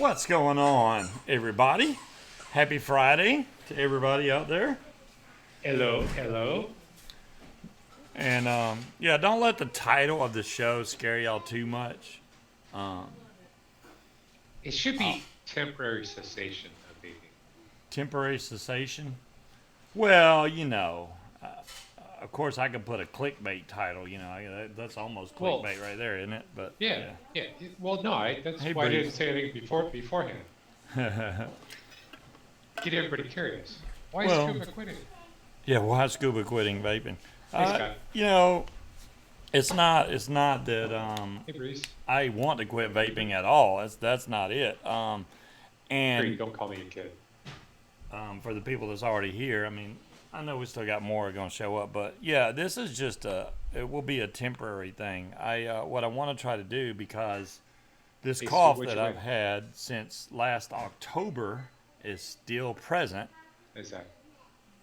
What's going on, everybody? Happy Friday to everybody out there. Hello, hello. And yeah, don't let the title of the show scare y'all too much. Um, It should be temporary cessation of vaping. Temporary cessation. Well, of course, I could put a clickbait title. That's almost Well, clickbait right there, isn't it? But yeah, yeah. yeah. Well, no, that's Hey, why I didn't Breeze. say anything beforehand. Get everybody curious. Why is Well, Scuba quitting? yeah. Why Scuba quitting vaping? Hey, Uh, Scott. you know, it's not. It's not that Hey, Breeze. I want to quit vaping at all. That's not it. Breeze, And don't call me a kid. for the people that's already here, I mean, I know we still got more going to show up, but yeah, this is just it will be a temporary thing. What I want to try to do, because this Hey, Stu, cough what that you I've think? had since last October is still present, Is that?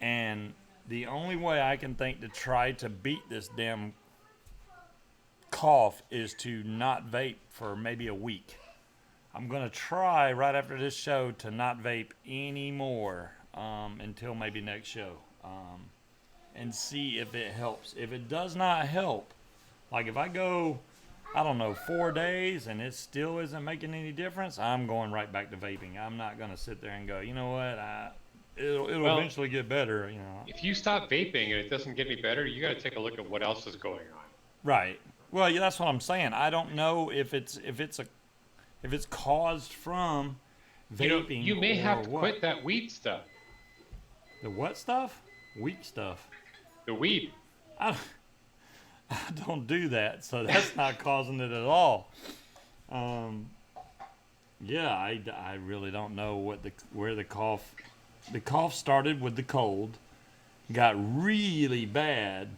and the only way I can think to try to beat this damn cough is to not vape for maybe a week. I'm going to try right after this show to not vape anymore until maybe next show, and see if it helps. If it does not help, like if I go, I don't know, 4 days and it still isn't making any difference, I'm going right back to vaping. I'm not going to sit there and go, you know what, it'll Well, eventually get better. if you stop vaping and it doesn't get any better, you got to take a look at what else is going on. Right. Well, yeah, that's what I'm saying. I don't know if it's caused from You vaping may or have to what. quit that weed stuff. The what stuff? Weak stuff. The weed. I, I don't do that, so that's not causing it at all. Um, yeah, I really don't know where the cough started with the cold, got really bad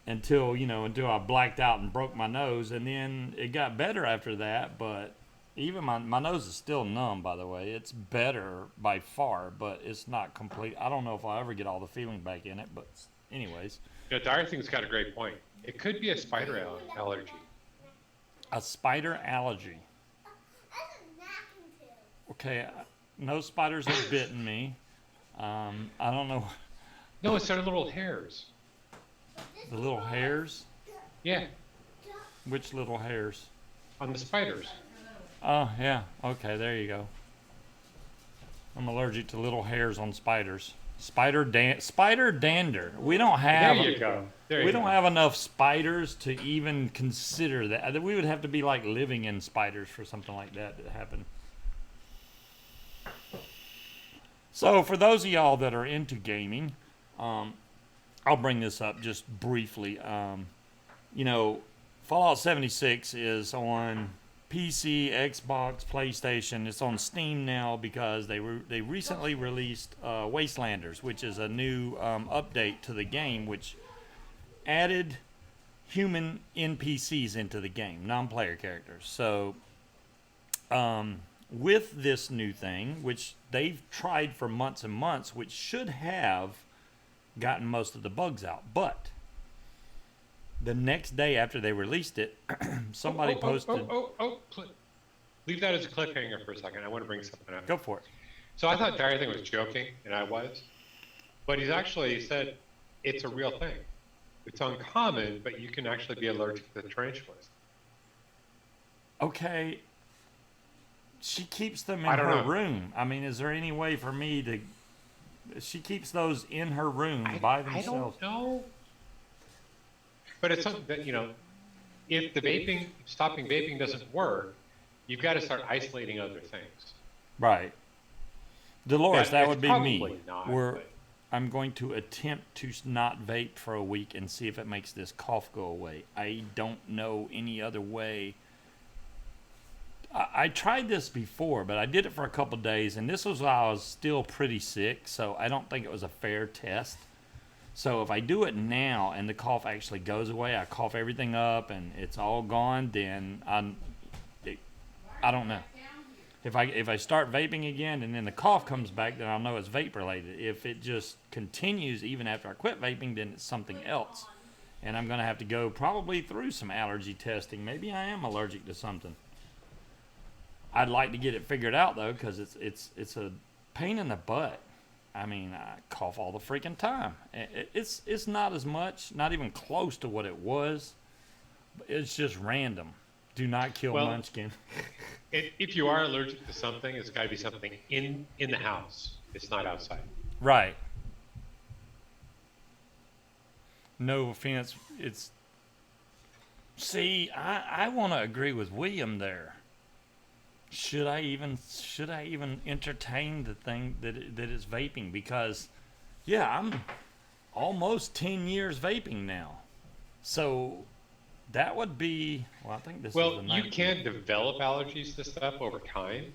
until I blacked out and broke my nose, and then it got better after that. But even my nose is still numb, by the way. It's better by far, but it's not complete. I don't know if I'll ever get all the feeling back in it, but anyways. Dire thing's got a great point. It could be a spider allergy. A spider allergy. Okay, no spiders have bitten me. I don't know. No, it's their little hairs. The little hairs. Yeah, Which little hairs? on the spiders. Oh yeah. Okay, there you go. I'm allergic to little hairs on spiders. Spider dander. We don't There have you go. There we you don't go. have enough spiders to even consider that. We would have to be like living in spiders for something like that to happen. So for those of y'all that are into gaming, I'll bring this up just briefly. You know, Fallout 76 is on PC, Xbox, PlayStation. It's on Steam now because they recently released Wastelanders, which is a new update to the game, which added human NPCs into the game, non-player characters. So with this new thing, which they've tried for months and months, which should have gotten most of the bugs out, but the next day after they released it, somebody posted. Leave that as a cliffhanger for a second. I want to bring something up. Go for it. So I thought Dire thing was joking, and I was. But he's actually said it's a real thing. It's uncommon, but you can actually be allergic to the tarantulas. Okay, she keeps them I in don't her know. room. I mean, is there any way for me to? She keeps those in her room I, by I themselves. don't know. But it's something that, if stopping vaping doesn't work, you've got to start isolating other things. Right, Dolores, that It's would be probably me. not, We're but I'm going to attempt to not vape for a week and see if it makes this cough go away. I don't know any other way. I tried this before, but I did it for a couple days, and this was while I was still pretty sick, so I don't think it was a fair test. So if I do it now and the cough actually goes away, I cough everything up and it's all gone, then I don't know. If I start vaping again and then the cough comes back, then I'll know it's vape related. If it just continues even after I quit vaping, then it's something else. And I'm going to have to go probably through some allergy testing. Maybe I am allergic to something. I'd like to get it figured out though, because it's a pain in the butt. I mean, I cough all the freaking time. It's not as much, not even close to what it was. It's just random. Do not kill Well, Munchkin. if you are allergic to something, it's got to be something in the house. It's not outside. Right. No offense. It's. See, I want to agree with William there. Should I even entertain the thing that is vaping? Because, yeah, I'm almost 10 years vaping now. So that would be, well, I think this is the Well, you 19th. can develop allergies to stuff over time.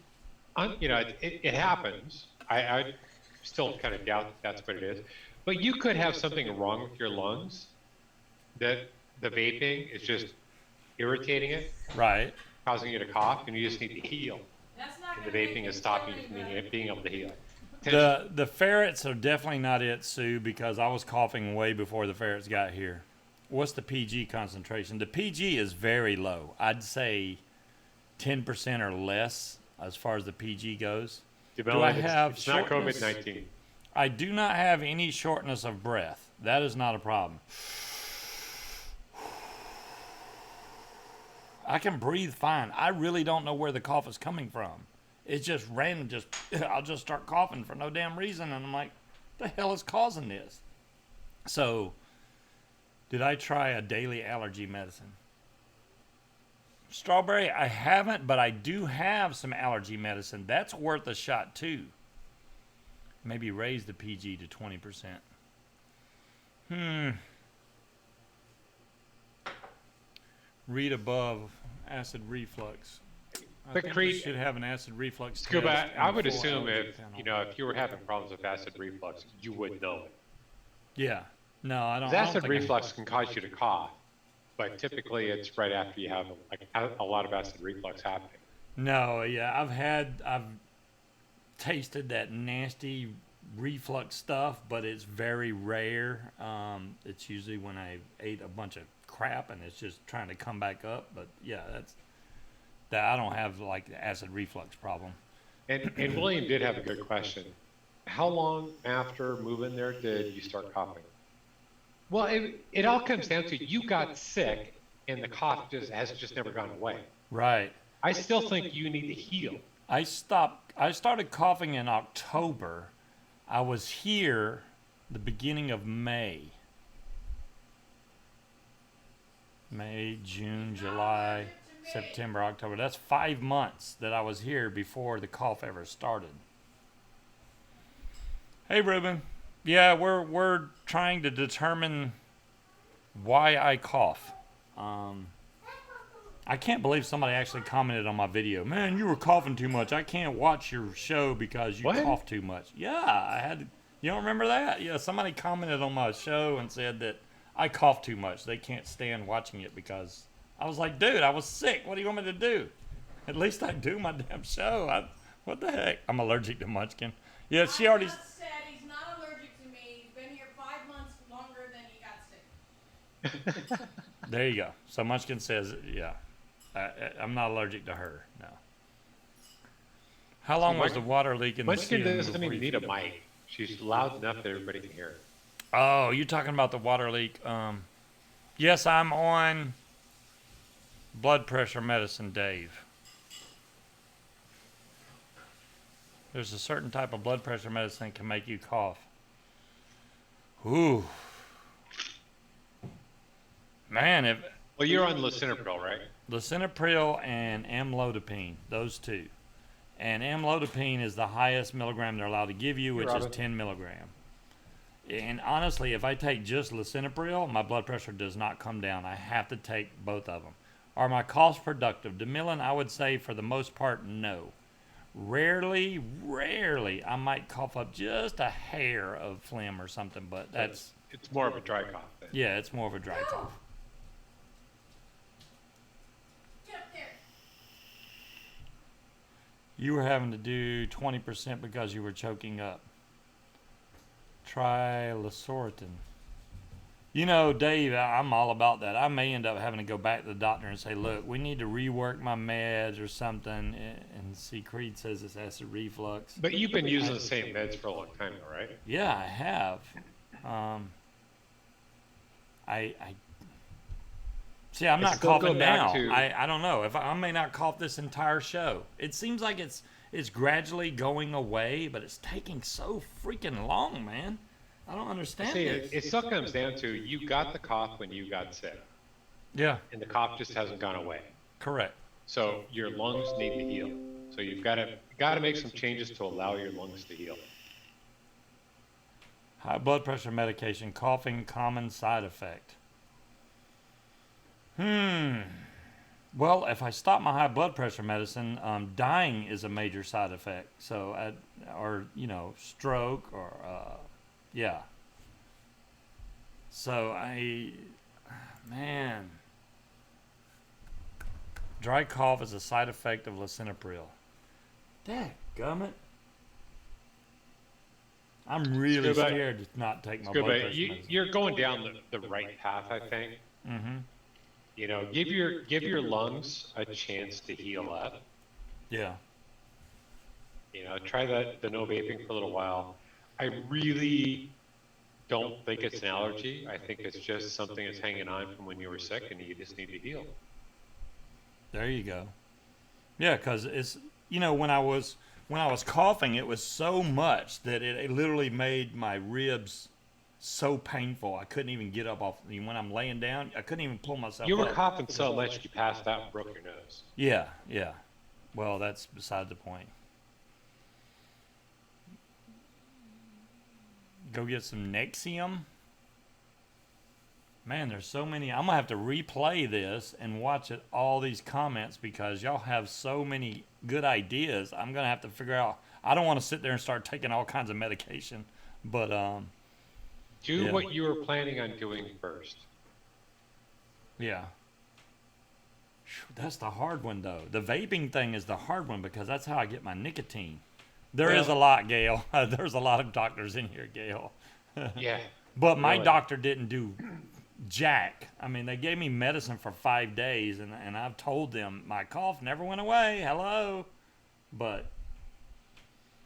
You know, it happens. I still kind of doubt that that's what it is. But you could have something wrong with your lungs that the vaping is just irritating it, Right. causing you to cough, and you just need to heal. And the vaping is stopping you from being able to heal. The ferrets are definitely not it, Sue, because I was coughing way before the ferrets got here. What's the PG concentration? The PG is very low. I'd say 10% or less as far as the PG goes. Do I have it's not shortness? COVID-19. I do not have any shortness of breath. That is not a problem. I can breathe fine. I really don't know where the cough is coming from. It's just random. I'll just start coughing for no damn reason, and I'm like, the hell is causing this? So, did I try a daily allergy medicine? Strawberry, I haven't, but I do have some allergy medicine. That's worth a shot too. Maybe raise the PG to 20%. Read above acid reflux. I But think Creed, we should have an acid reflux Scuba, test I and would full assume allergy if panel. if you were having problems with acid reflux, you would know it. Yeah. No, I don't. 'Cause I don't acid think I- reflux can cause you to cough, but typically it's right after you have like a lot of acid reflux happening. No, yeah, I've tasted that nasty reflux stuff, but it's very rare. It's usually when I ate a bunch of crap and it's just trying to come back up. But yeah, that I don't have like the acid reflux problem. And William did have a good question. How long after moving there did you start coughing? Well, it all comes down to you got sick and the cough has just never gone away. Right. I still think you need to heal. I started coughing in October. I was here the beginning of May. May, June, July, September, October. That's 5 months that I was here before the cough ever started. Hey, Ruben. Yeah, we're trying to determine why I cough. I can't believe somebody actually commented on my video. Man, you were coughing too much. I can't watch your show because you What? cough too much. Yeah, I had. You don't remember that? Yeah, somebody commented on my show and said that I cough too much. They can't stand watching it because I was like, dude, I was sick. What do you want me to do? At least I do my damn show. What the heck? I'm allergic to Munchkin. Yeah, she already. I just said he's not allergic to me. He's been here 5 months longer than he got sick. There you go. So Munchkin says, yeah, I'm not allergic to her. No. How long was the water leak in the Munchkin ceiling doesn't before even you- need a mic. She's loud enough that everybody can hear her. Oh, you're talking about the water leak. Yes, I'm on blood pressure medicine, Dave. There's a certain type of blood pressure medicine that can make you cough. Ooh. Man, Well, you're on lisinopril, right? lisinopril and amlodipine, those two. And amlodipine is the highest milligram they're allowed to give you, which is Robin. 10 milligram. And honestly, if I take just lisinopril, my blood pressure does not come down. I have to take both of them. Are my coughs productive? Demilin, I would say for the most part, no. Rarely, I might cough up just a hair of phlegm or something, but that's, It's more of a dry cough. Then. yeah, it's more of a dry cough. Get up there. You were having to do 20% because you were choking up. Try Lasortin. You know, Dave, I'm all about that. I may end up having to go back to the doctor and say, look, we need to rework my meds or something. And see, Creed says it's acid reflux. But you've been using the same meds for a long time, though, right? Yeah, I have. I see. I'm not still go coughing back now. to- I don't know if I may not cough this entire show. It seems like it's gradually going away, but it's taking so freaking long, man. I don't understand See, this. it still comes down to you got the cough when you got sick, Yeah, and the cough just hasn't gone away. correct. So your lungs need to heal. So you've got to make some changes to allow your lungs to heal. High blood pressure medication, coughing, common side effect. Well, if I stop my high blood pressure medicine, dying is a major side effect. So, or stroke, or yeah. So man, dry cough is a side effect of lisinopril. Dadgummit. I'm really Scuba- scared to not take my blood Scuba, pressure medicine. you're going down the right path, I think. Mm-hmm. You know, give your lungs a chance to heal up. Yeah. You know, try the no vaping for a little while. I really don't think it's an allergy. I think it's just something that's hanging on from when you were sick, and you just need to heal. There you go. Yeah, because it's when I was coughing, it was so much that it literally made my ribs so painful. I couldn't even get up off. When I'm laying down, I couldn't even pull myself You were up. coughing so much you passed out and broke your nose. Yeah. Well, that's beside the point. Go get some Nexium. Man, there's so many. I'm gonna have to replay this and watch all these comments because y'all have so many good ideas. I'm gonna have to figure out. I don't want to sit there and start taking all kinds of medication, but Do what you were planning on doing first. yeah. That's the hard one though. The vaping thing is the hard one because that's how I get my nicotine. There is a lot, Gail. There's a lot of doctors in here, Gail. Yeah. But my Really. doctor didn't do jack. I mean, they gave me medicine for 5 days, and I've told them my cough never went away. Hello. But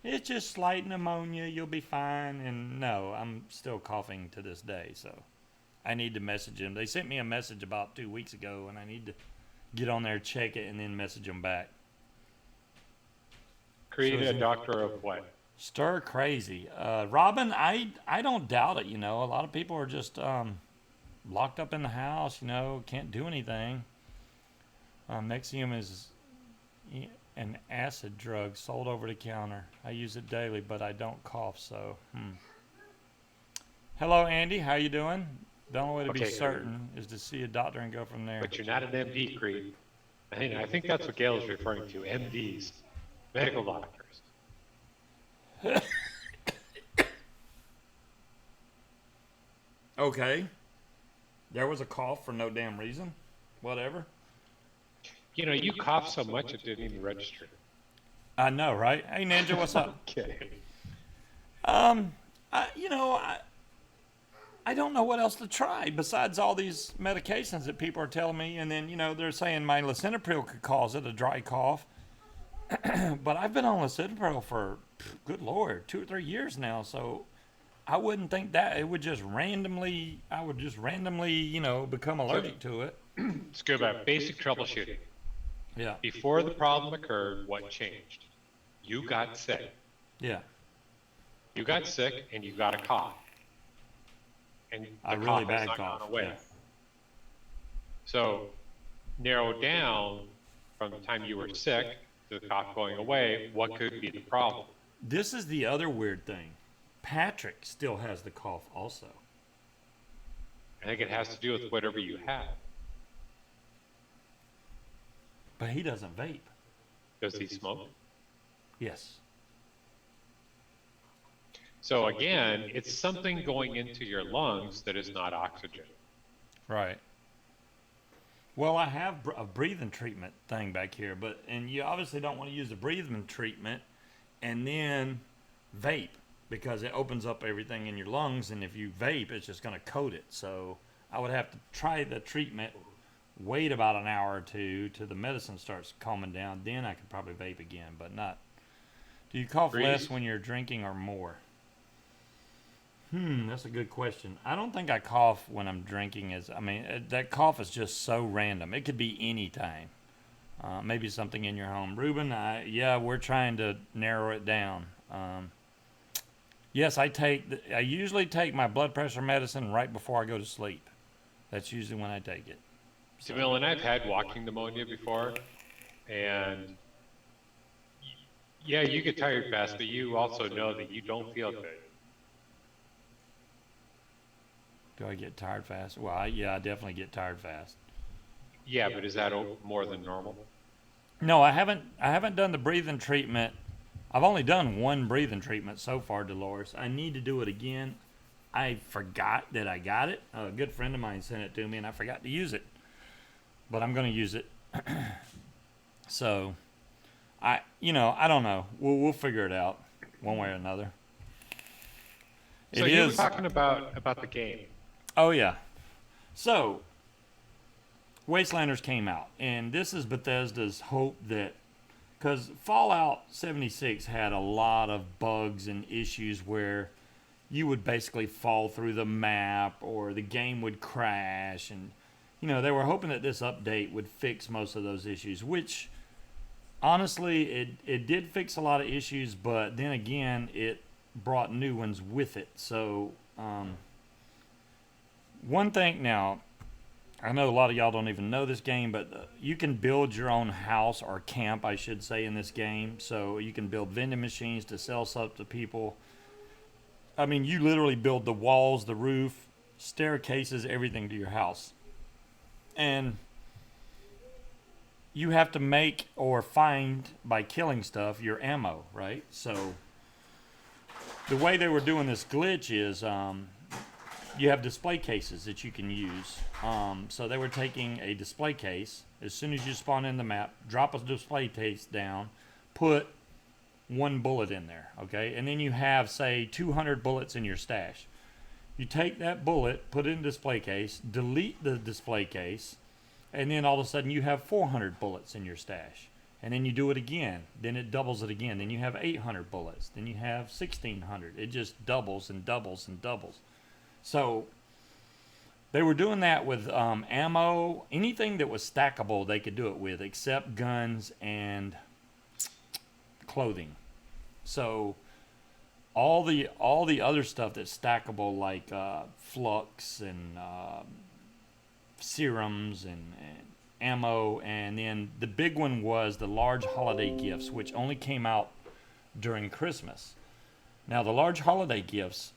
it's just slight pneumonia. You'll be fine. And no, I'm still coughing to this day. So I need to message them. They sent me a message about 2 weeks ago, and I need to get on there, check it, and then message them back. Create a doctor of what? Stir crazy. Robin, I don't doubt it. A lot of people are just locked up in the house, can't do anything. Nexium is an acid drug sold over the counter. I use it daily, but I don't cough, so. Hello, Andy. How you doing? The only way to be Okay. certain is to see a doctor and go from there. But you're not an MD, Creed. And I think that's what Gail is referring to, MDs, medical doctors. Okay. There was a cough for no damn reason. Whatever. You know, you cough so much it didn't even register. I know, right? Hey, Ninja, what's up? Okay. I don't know what else to try besides all these medications that people are telling me. And then, they're saying my lisinopril could cause it, a dry cough. But I've been on lisinopril for, good Lord, 2 or 3 years now. So I wouldn't think that it would just randomly, become allergic to it. Scuba, basic troubleshooting. Yeah. Before the problem occurred, what changed? You got sick. Yeah. You got sick and you got a cough. And A the really cough has bad not cough. gone away. Yeah. So narrow down from the time you were sick to the cough going away, what could be the problem? This is the other weird thing. Patrick still has the cough also. I think it has to do with whatever you have. But he doesn't vape. Does he smoke? Yes. So again, it's something going into your lungs that is not oxygen. Right. Well, I have a breathing treatment thing back here, and you obviously don't want to use the breathing treatment and then vape because it opens up everything in your lungs, and if you vape, it's just going to coat it. So I would have to try the treatment, wait about an hour or two till the medicine starts calming down. Then I could probably vape again, but not. Do you cough less when you're drinking or more? That's a good question. I don't think I cough when I'm drinking. That cough is just so random. It could be any time. Maybe something in your home. Ruben, we're trying to narrow it down. Yes, I usually take my blood pressure medicine right before I go to sleep. That's usually when I take it. Jamil, and I've had walking pneumonia before, and yeah, you get tired fast, but you also know that you don't feel good. Do I get tired fast? Well, I definitely get tired fast. Yeah, but is that more than normal? No, I haven't done the breathing treatment. I've only done one breathing treatment so far, Dolores. I need to do it again. I forgot that I got it. A good friend of mine sent it to me, and I forgot to use it. But I'm going to use it. So, I don't know. We'll figure it out one way or another. So you were talking about the game. Oh, yeah. So, Wastelanders came out, and this is Bethesda's hope that, because Fallout 76 had a lot of bugs and issues where you would basically fall through the map or the game would crash, and they were hoping that this update would fix most of those issues, which honestly it did fix a lot of issues, but then again it brought new ones with it. So one thing now, I know a lot of y'all don't even know this game, but you can build your own house or camp, I should say, in this game. So you can build vending machines to sell stuff to people. I mean, you literally build the walls, the roof, staircases, everything to your house. And you have to make or find, by killing stuff, your ammo, right? So the way they were doing this glitch is you have display cases that you can use. So they were taking a display case, as soon as you spawn in the map, drop a display case down, put one bullet in there, okay? And then you have, say, 200 bullets in your stash. You take that bullet, put it in the display case, delete the display case, and then all of a sudden you have 400 bullets in your stash. And then you do it again. Then it doubles it again. Then you have 800 bullets. Then you have 1,600. It just doubles and doubles and doubles. So they were doing that with ammo. Anything that was stackable they could do it with, except guns and clothing. So all the other stuff that's stackable, like flux and serums and ammo, and then the big one was the large holiday gifts, which only came out during Christmas. Now the large holiday gifts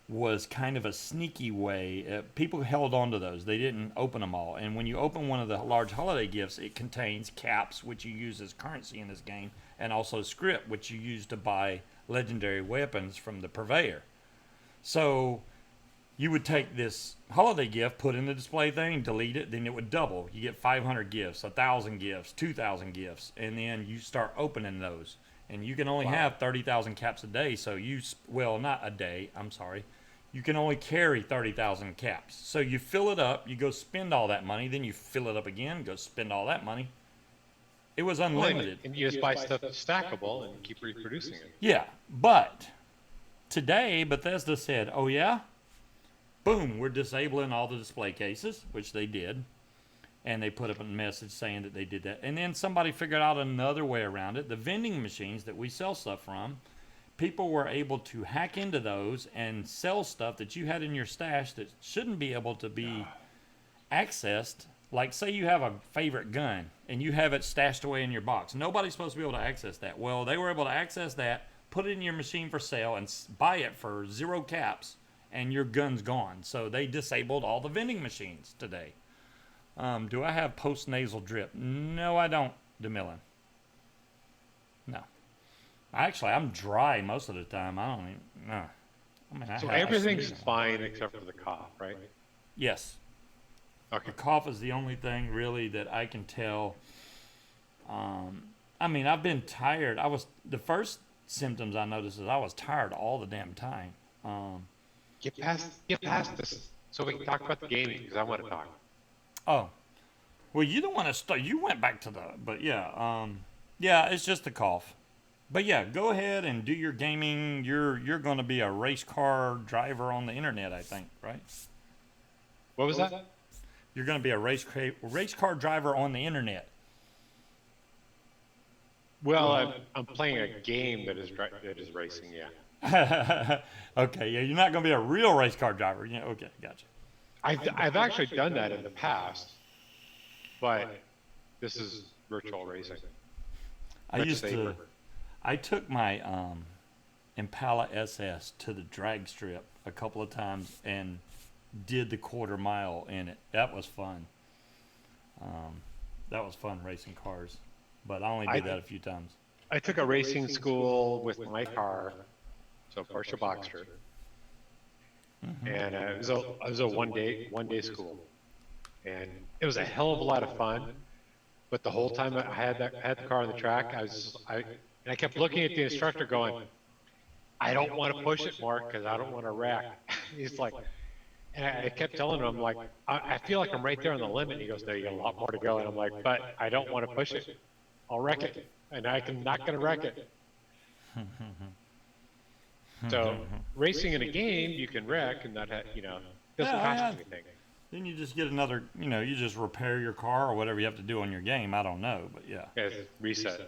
was kind of a sneaky way. People held on to those. They didn't open them all. And when you open one of the large holiday gifts, it contains caps, which you use as currency in this game, and also script, which you use to buy legendary weapons from the purveyor. So you would take this holiday gift, put in the display thing, delete it, then it would double. You get 500 gifts, 1,000 gifts, 2,000 gifts, and then you start opening those. And you can only have 30,000 caps a day, so not a day, I'm sorry. You can only carry 30,000 caps. So you fill it up, you go spend all that money, then you fill it up again, go spend all that money. It was unlimited. And you just buy stuff that's stackable and keep reproducing it. Yeah, but today Bethesda said, oh yeah? Boom, we're disabling all the display cases, which they did. And they put up a message saying that they did that. And then somebody figured out another way around it. The vending machines that we sell stuff from, people were able to hack into those and sell stuff that you had in your stash that shouldn't be able to be accessed. Like, say you have a favorite gun and you have it stashed away in your box. Nobody's supposed to be able to access that. Well, they were able to access that, put it in your machine for sale, and buy it for 0 caps, and your gun's gone. So they disabled all the vending machines today. Do I have post-nasal drip? No, I don't, DeMillan. No. Actually, I'm dry most of the time. I don't even, no. So everything's fine except for the cough, right? Yes. Okay. The cough is the only thing really that I can tell. I've been tired. The first symptoms I noticed is I was tired all the damn time. Get past this, so we can talk about the gaming because I want to talk. Oh, well, you don't want to start. You went back to but yeah, yeah, it's just a cough. But yeah, go ahead and do your gaming. You're going to be a race car driver on the internet, I think, right? What was that? You're going to be a race car driver on the internet. Well, I'm playing a game that is racing. Yeah. Okay, yeah, you're not going to be a real race car driver. Yeah, okay, gotcha. I've actually done that in the past, but this is virtual racing. I took my Impala SS to the drag strip a couple of times and did the quarter mile in it. That was fun. That was fun racing cars, but I only did that a few times. I took a racing school with my car, so Porsche Boxster, and it was a one day school, and it was a hell of a lot of fun. But the whole time I had the car on the track, I kept looking at the instructor, going, I don't want to push it more because I don't want to wreck. He's like, and I kept telling him, I'm like, I feel like I'm right there on the limit. He goes, no, you got a lot more to go. And I'm like, but I don't want to push it. I'll wreck it, and I'm not going to wreck it. So racing in a game, you can wreck and not have, doesn't cost you anything. Then you just get another, you just repair your car or whatever you have to do on your game. I don't know, but yeah. Reset.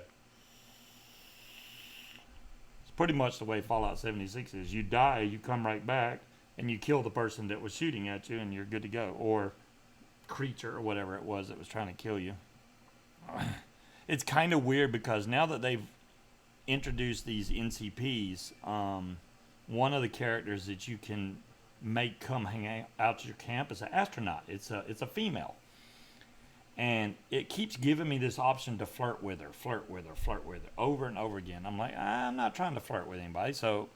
It's pretty much the way Fallout 76 is. You die, you come right back, and you kill the person that was shooting at you, and you're good to go. Or creature or whatever it was that was trying to kill you. It's kind of weird because now that they've introduced these NCPs, one of the characters that you can make come hang out to your camp is an astronaut. It's a female, and it keeps giving me this option to flirt with her over and over again. I'm like, I'm not trying to flirt with anybody. So,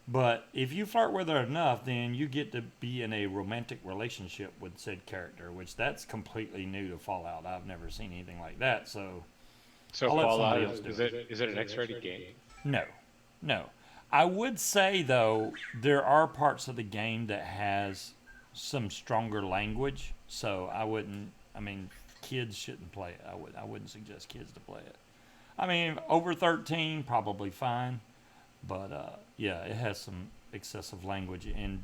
but if you flirt with her enough, then you get to be in a romantic relationship with said character, which that's completely new to Fallout. I've never seen anything like that. So Fallout is it an X-rated game? No. I would say, though, there are parts of the game that has some stronger language, so kids shouldn't play it. I wouldn't suggest kids to play it. I mean, over 13, probably fine, but yeah, it has some excessive language, and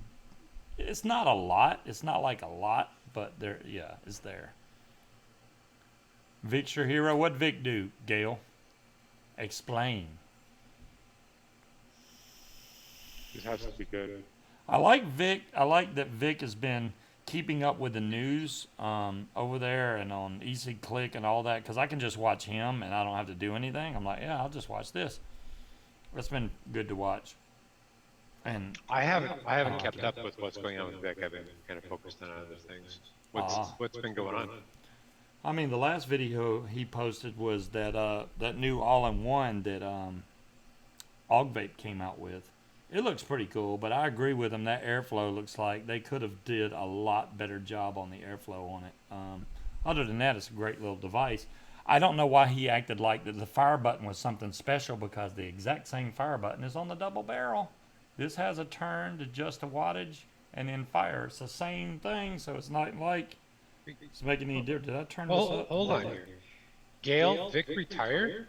it's not a lot. It's not like a lot, but it's there. Vic's your hero. What'd Vic do, Gail? Explain. This has to be good. I like Vic. I like that Vic has been keeping up with the news over there and on e-cig Click and all that, because I can just watch him and I don't have to do anything. I'm like, yeah, I'll just watch this. It's been good to watch. And I haven't kept up with what's going on with Vic. I've been kind of focused on other things. What's been going on? I mean, the last video he posted was that that new all-in-one that Vape came out with. It looks pretty cool, but I agree with him. That airflow looks like they could have did a lot better job on the airflow on it. Other than that, it's a great little device. I don't know why he acted like that the fire button was something special, because the exact same fire button is on the double barrel. This has a turn to adjust the wattage and then fire. It's the same thing, so it's not like it's making any difference. Did I turn this up? Hold on here. Gail, Vic retired?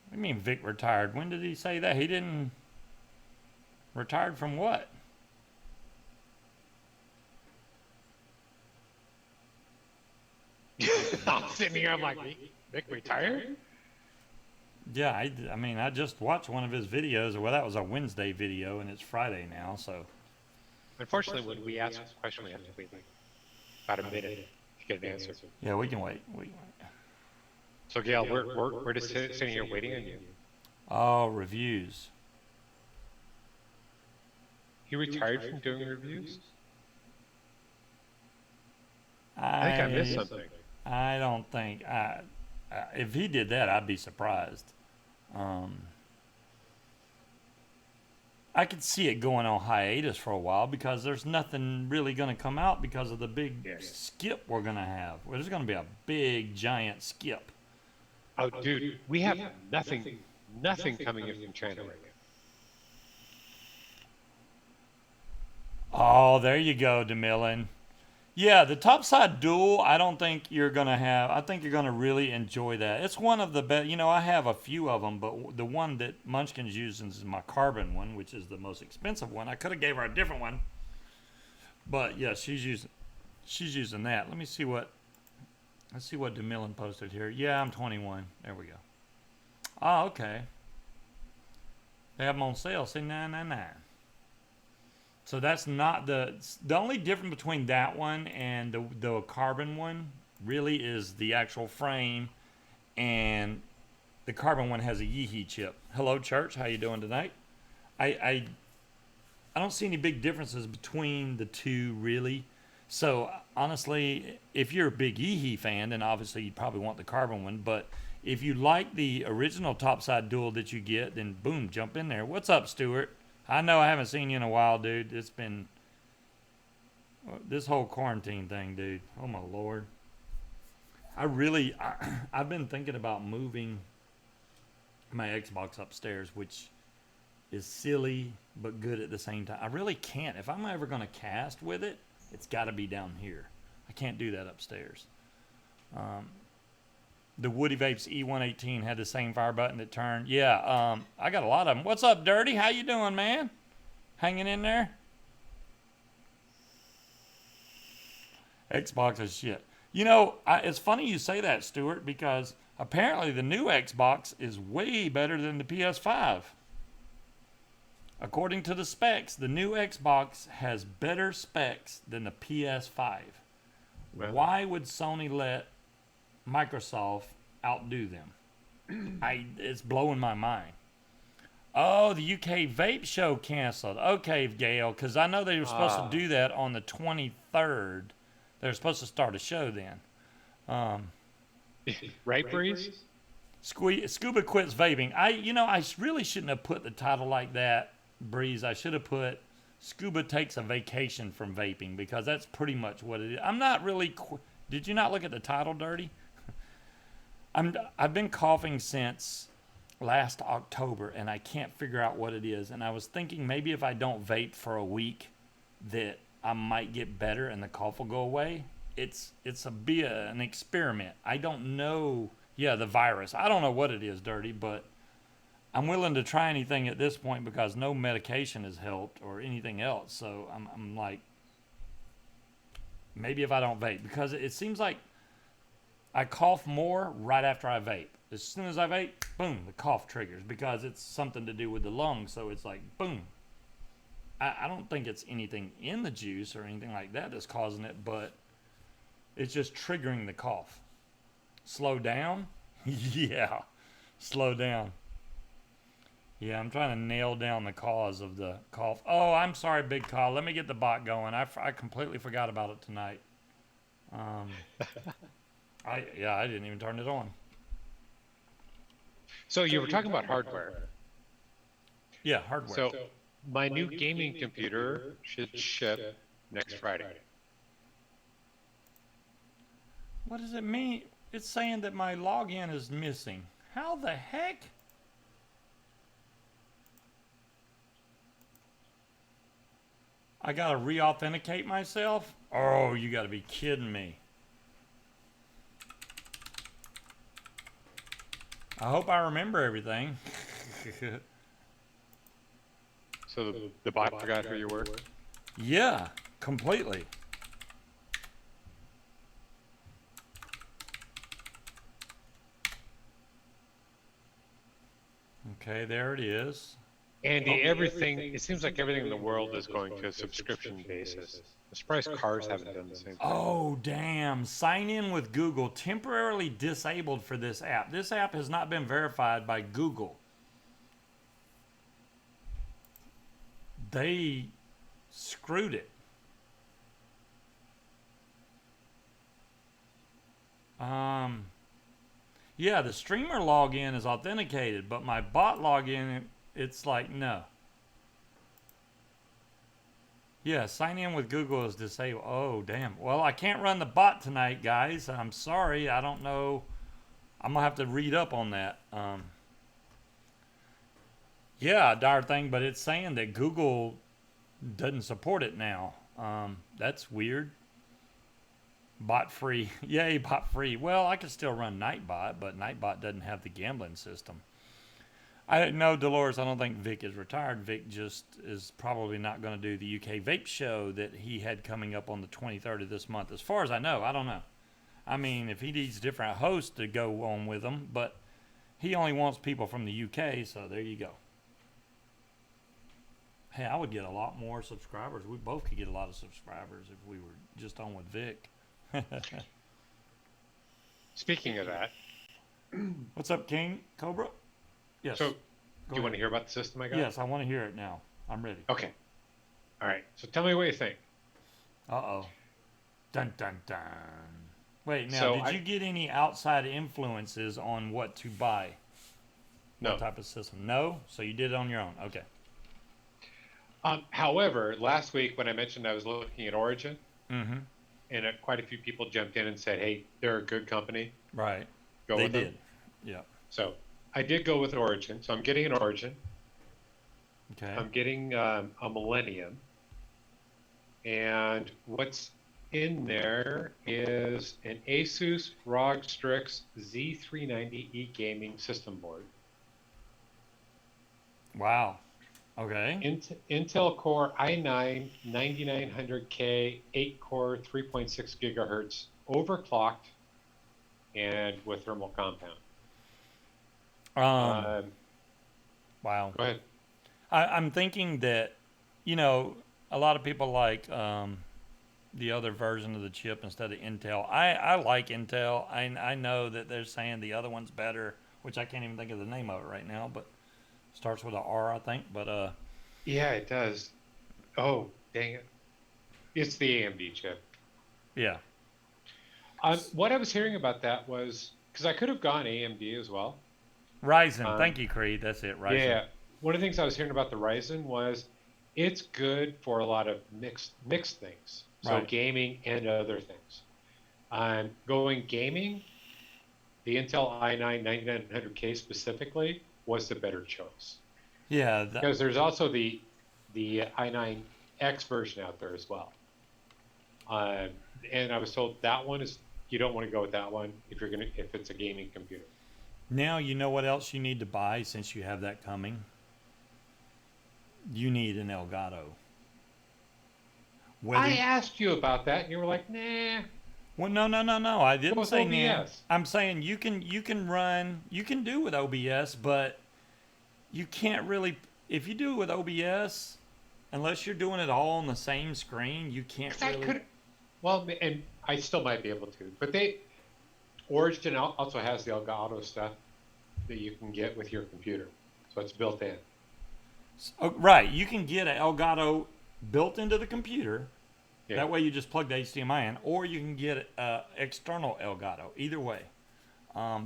What do you mean Vic retired? When did he say that? He didn't. Retired from what? I'm sitting here, I'm like, Vic retired? Yeah, I just watched one of his videos. Well, that was a Wednesday video, and it's Friday now, so. Unfortunately, when we ask this question, we have to wait like about a minute to get an answer. Yeah, we can wait. So, Gail, we're just sitting here waiting on you. Oh, reviews. He retired from doing reviews? I think I missed something. I don't think. If he did that, I'd be surprised. I could see it going on hiatus for a while, because there's nothing really going to come out because of the big skip we're going to have. Well, there's going to be a big, giant skip. Oh, dude, we have nothing coming in from China right now. Oh, there you go, DeMillan. Yeah, the topside dual, I don't think you're going to have. I think you're going to really enjoy that. It's one of the best. I have a few of them, but the one that Munchkin's using is my carbon one, which is the most expensive one. I could have gave her a different one. But yeah, she's using that. Let's see what DeMillan posted here. Yeah, I'm 21. There we go. Oh, okay. They have them on sale. See, $9.99. So that's not the only difference between that one and the carbon one really is the actual frame, and the carbon one has a Yeehee chip. Hello, church. How you doing tonight? I don't see any big differences between the two really. So honestly, if you're a big Yeehee fan, then obviously you'd probably want the carbon one. But if you like the original topside dual that you get, then boom, jump in there. What's up, Stuart? I know I haven't seen you in a while, dude. It's been this whole quarantine thing, dude. Oh my Lord. I've been thinking about moving my Xbox upstairs, which is silly but good at the same time. I really can't. If I'm ever going to cast with it, it's got to be down here. I can't do that upstairs. The Woody Vapes E118 had the same fire button that turned. Yeah, I got a lot of them. What's up, Dirty? How you doing, man? Hanging in there? Xbox is shit. It's funny you say that, Stuart, because apparently the new Xbox is way better than the PS5. According to the specs, the new Xbox has better specs than the PS5. Well, Why would Sony let Microsoft outdo them? It's blowing my mind. Oh, the UK Vape Show canceled. Okay, Gail, because I know they were supposed to do that on the 23rd. They were supposed to start a show then. right, Breeze? Scuba quits vaping. I really shouldn't have put the title like that, Breeze. I should have put Scuba takes a vacation from vaping, because that's pretty much what it is. I'm not really. Did you not look at the title, Dirty? I've been coughing since last October, and I can't figure out what it is. And I was thinking maybe if I don't vape for a week, that I might get better and the cough will go away. It's an experiment. I don't know. Yeah, the virus. I don't know what it is, Dirty, but I'm willing to try anything at this point because no medication has helped or anything else. So I'm like, maybe if I don't vape, because it seems like I cough more right after I vape. As soon as I vape, boom, the cough triggers, because it's something to do with the lungs. So it's like, boom. I don't think it's anything in the juice or anything like that that's causing it, but it's just triggering the cough. Slow down? Yeah, slow down. Yeah, I'm trying to nail down the cause of the cough. Oh, I'm sorry, Big Call. Let me get the bot going. I completely forgot about it tonight. I didn't even turn it on. So you were talking about hardware. Yeah, hardware. So my new gaming computer should ship next Friday. What does it mean? It's saying that my login is missing. How the heck? I gotta re-authenticate myself? Oh, you gotta be kidding me. I hope I remember everything. So the bot forgot who you were? Yeah, completely. Okay, there it is. Andy, everything, it seems like everything in the world is going to a subscription basis. I'm surprised cars haven't done the same thing. Oh, damn. Sign in with Google. Temporarily disabled for this app. This app has not been verified by Google. They screwed it. Yeah, the streamer login is authenticated, but my bot login, it's like, no. Yeah, sign in with Google is disabled. Oh, damn. Well, I can't run the bot tonight, guys. I'm sorry. I don't know. I'm gonna have to read up on that. Yeah, dire thing, but it's saying that Google doesn't support it now. That's weird. Bot free. Yay, bot free. Well, I can still run Nightbot, but Nightbot doesn't have the gambling system. I didn't know, Dolores, I don't think Vic is retired. Vic just is probably not going to do the UK Vape show that he had coming up on the 23rd of this month. As far as I know, I don't know. I mean, if he needs different hosts to go on with him, but he only wants people from the UK, so there you go. Hey, I would get a lot more subscribers. We both could get a lot of subscribers if we were just on with Vic. Speaking of that, What's up, King Cobra? Yes. so Go do you ahead. want to hear about the system I got? Yes, I want to hear it now. I'm ready. Okay. All right. So tell me what you think. Uh-oh. Dun, dun, dun. Wait, now, So did you get any outside influences on what to buy? No. What type of system? No? So you did it on your own. Okay. However, last week when I mentioned I was looking at Origin, Mm-hmm. and quite a few people jumped in and said, "Hey, they're a good company. Right. Go They with them." did. Yeah. So I did go with Origin. So I'm getting an Origin. Okay. I'm getting a Millennium. And what's in there is an Asus ROG Strix Z390 e-gaming system board. Wow. Okay. Intel Core i9 9900K 8-core 3.6 gigahertz overclocked and with thermal compound. Wow. Go ahead. I'm thinking that, a lot of people like the other version of the chip instead of Intel. I like Intel. I know that they're saying the other one's better, which I can't even think of the name of it right now, but starts with an R, I think. But Yeah, it does. Oh, dang it. It's the AMD chip. yeah. What I was hearing about that was, because I could have gone AMD as well. Ryzen. Thank you, Creed. That's it. Ryzen. Yeah. One of the things I was hearing about the Ryzen was it's good for a lot of mixed things. So Right. gaming and other things. Going gaming, the Intel i9 9900K specifically was the better choice. Yeah. Because there's also the i9X version out there as well. And I was told that one is, you don't want to go with that one if it's a gaming computer. Now you know what else you need to buy since you have that coming? You need an Elgato. I asked you about that, and you were like, "Nah." Well, no. I didn't with say nah. OBS. I'm saying you can do with OBS, but you can't really. If you do it with OBS, unless you're doing it all on the same screen, you can't 'Cause really. Well, and I still might be able to, but Origin also has the Elgato stuff that you can get with your computer, so it's built in. Oh, right, you can get an Elgato built into the computer. Yeah. That way you just plug the HDMI in, or you can get external Elgato. Either way,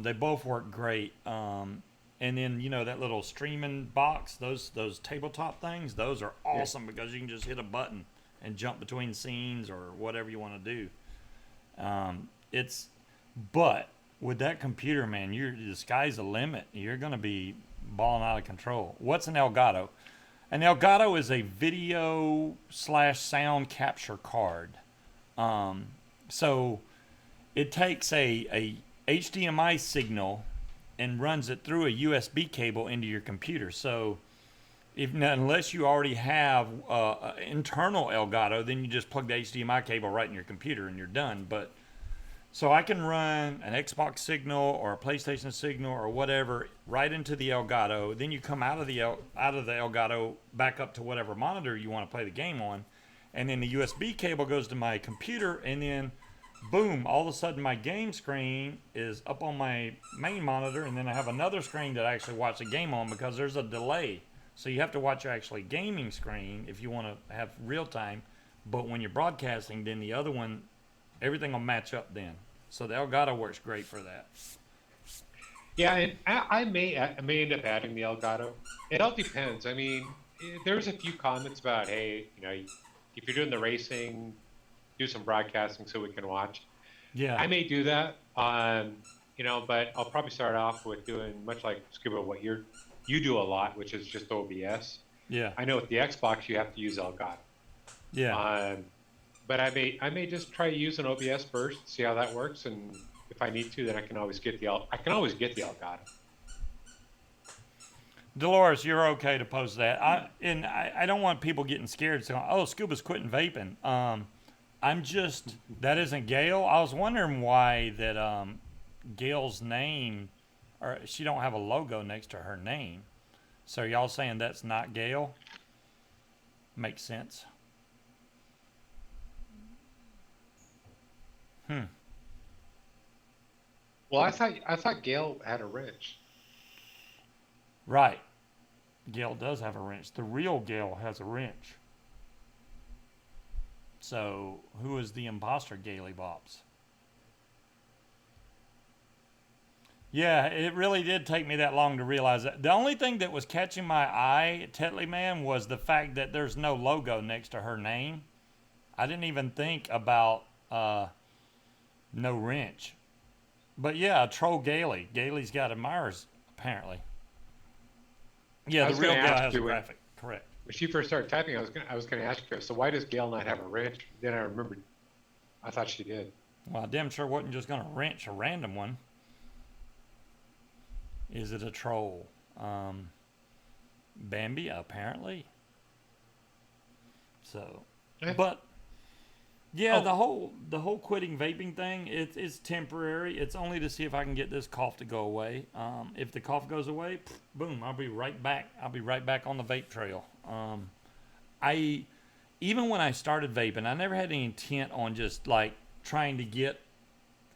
they both work great. And then that little streaming box, those tabletop things, those are awesome because you can just hit a button and jump between scenes or whatever you want to do. But with that computer, man, the sky's the limit. You're gonna be balling out of control. What's an Elgato? An Elgato is a video / sound capture card. So it takes a HDMI signal and runs it through a USB cable into your computer. So unless you already have internal Elgato, then you just plug the HDMI cable right in your computer and you're done. But so I can run an Xbox signal or a PlayStation signal or whatever right into the Elgato. Then you come out of the Elgato back up to whatever monitor you want to play the game on, and then the USB cable goes to my computer, and then boom, all of a sudden my game screen is up on my main monitor, and then I have another screen that I actually watch the game on because there's a delay. So you have to watch your actually gaming screen if you want to have real time. But when you're broadcasting, then the other one, everything will match up then. So the Elgato works great for that. Yeah, and I may end up adding the Elgato. It all depends. I mean, there's a few comments about, hey, if you're doing the racing, do some broadcasting so we can watch. Yeah. I may do that. but I'll probably start off with doing much like Scuba, what you do a lot, which is just OBS. Yeah. I know with the Xbox you have to use Elgato. Yeah. But I may just try using OBS first, see how that works, and if I need to, then I can always get the Elgato. Dolores, you're okay to post that. I don't want people getting scared saying, "Oh, Scuba's quitting vaping." That isn't Gail. I was wondering why that Gail's name, or she don't have a logo next to her name. So y'all saying that's not Gail? Makes sense. Well, I thought Gail had a wrench. Right. Gail does have a wrench. The real Gail has a wrench. So who is the imposter, Gaily Bops? Yeah, it really did take me that long to realize that. The only thing that was catching my eye, Tetley Man, was the fact that there's no logo next to her name. I didn't even think about no wrench. But yeah, troll Gaily. Gaily's got admirers, apparently. Yeah, I the was real gonna Gail ask has a you when- graphic. Correct. When she first started typing, I was gonna ask her. So why does Gail not have a wrench? Then I remembered. I thought she did. Well, I damn sure wasn't just going to wrench a random one. Is it a troll? Bambi, apparently. So, Eh. but yeah, Oh. the whole quitting vaping thing, it's temporary. It's only to see if I can get this cough to go away. If the cough goes away, boom, I'll be right back. I'll be right back on the vape trail. I even when I started vaping, I never had any intent on just like trying to get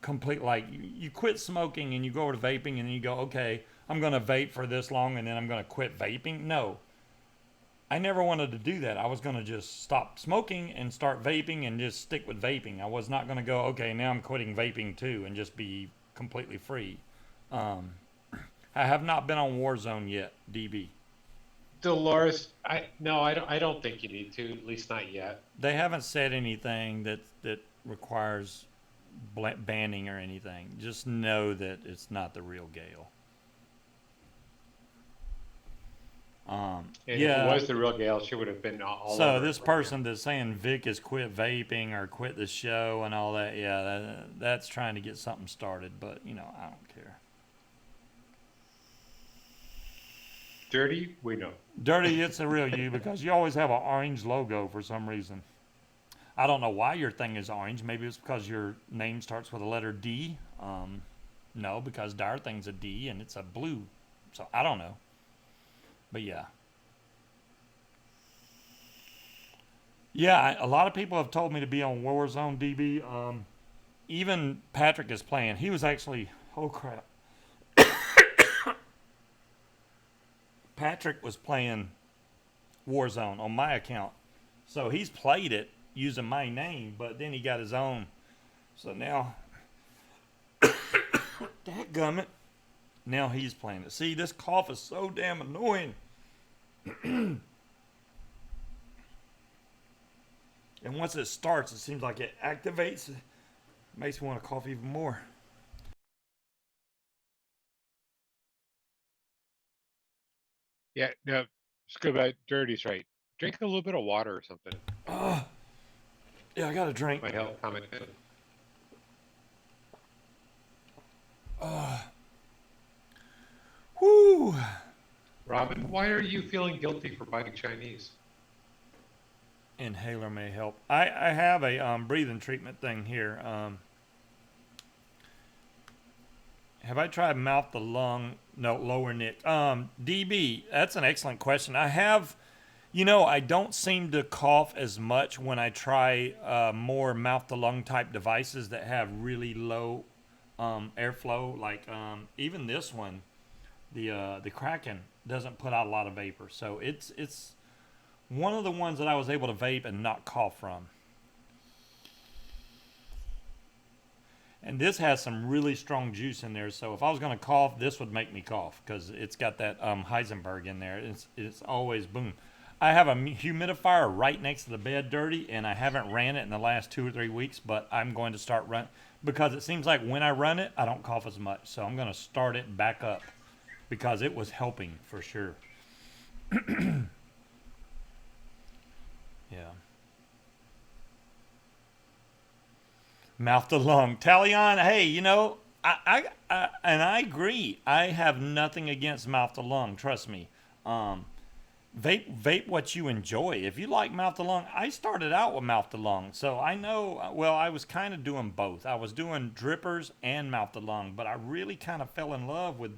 complete. Like you quit smoking and you go over to vaping and then you go, okay, I'm gonna vape for this long and then I'm gonna quit vaping. No, I never wanted to do that. I was going to just stop smoking and start vaping and just stick with vaping. I was not going to go, okay, now I'm quitting vaping too and just be completely free. I have not been on Warzone yet, DB. Dolores, I don't think you need to, at least not yet. They haven't said anything that requires banning or anything. Just know that it's not the real Gale. And yeah. if it was the real Gail, she would have been all So over this it. person that's saying Vic has quit vaping or quit the show and all that, yeah, that's trying to get something started. But I don't care. Dirty, we know. Dirty, it's the real you because you always have an orange logo for some reason. I don't know why your thing is orange. Maybe it's because your name starts with a letter D. No, because our thing's a D and it's a blue. So I don't know. But yeah. Yeah, a lot of people have told me to be on Warzone DB. Even Patrick is playing. He was actually, oh crap. Patrick was playing Warzone on my account. So he's played it using my name, but then he got his own. So now, dadgummit, now he's playing it. See, this cough is so damn annoying. And once it starts, it seems like it activates. It makes me want to cough even more. Yeah, no, Scuba, Dirty's right. Drink a little bit of water or something. Yeah, I got a drink. Might help calm it down. Whoo! Robin, why are you feeling guilty for biting Chinese? Inhaler may help. I have a breathing treatment thing here. Have I tried mouth to lung? No, lower neck. DB, that's an excellent question. I have, I don't seem to cough as much when I try more mouth to lung type devices that have really low airflow. Like even this one, the Kraken doesn't put out a lot of vapor, so it's one of the ones that I was able to vape and not cough from. And this has some really strong juice in there, so if I was going to cough, this would make me cough because it's got that Heisenberg in there. It's always boom. I have a humidifier right next to the bed, Dirty, and I haven't ran it in the last 2 or 3 weeks, but I'm going to start because it seems like when I run it, I don't cough as much. So I'm going to start it back up because it was helping for sure. Yeah. Mouth to lung. Talion, hey, you know, and I agree. I have nothing against mouth to lung. Trust me. Vape what you enjoy. If you like mouth to lung, I started out with mouth to lung, so I know. Well, I was kind of doing both. I was doing drippers and mouth to lung, but I really kind of fell in love with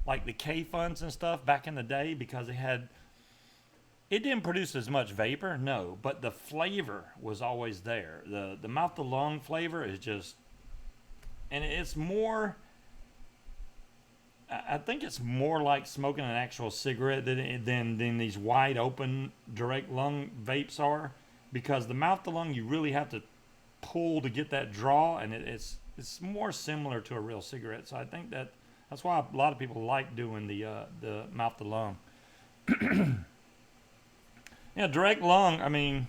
like the K funds and stuff back in the day because it didn't produce as much vapor, no, but the flavor was always there. The mouth to lung flavor is just, and it's more. I think it's more like smoking an actual cigarette than these wide open direct lung vapes are, because the mouth to lung you really have to pull to get that draw, and it's more similar to a real cigarette. So I think that's why a lot of people like doing the mouth to lung. Yeah, direct lung. I mean,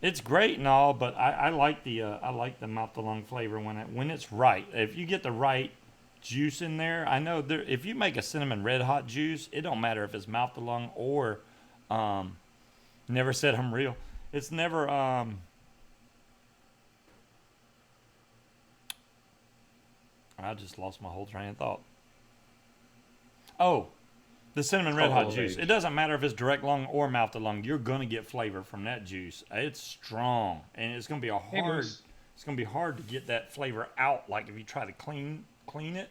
it's great and all, but I like the mouth to lung flavor when it's right. If you get the right juice in there, I know if you make a cinnamon red hot juice, it don't matter if it's mouth to lung or never said I'm real. It's never I just lost my whole train of thought. Oh, the cinnamon red hot juice. It doesn't matter if it's direct lung or mouth to lung. You're gonna get flavor from that juice. It's strong, and it's gonna be It's gonna be hard to get that flavor out. Like if you try to clean it,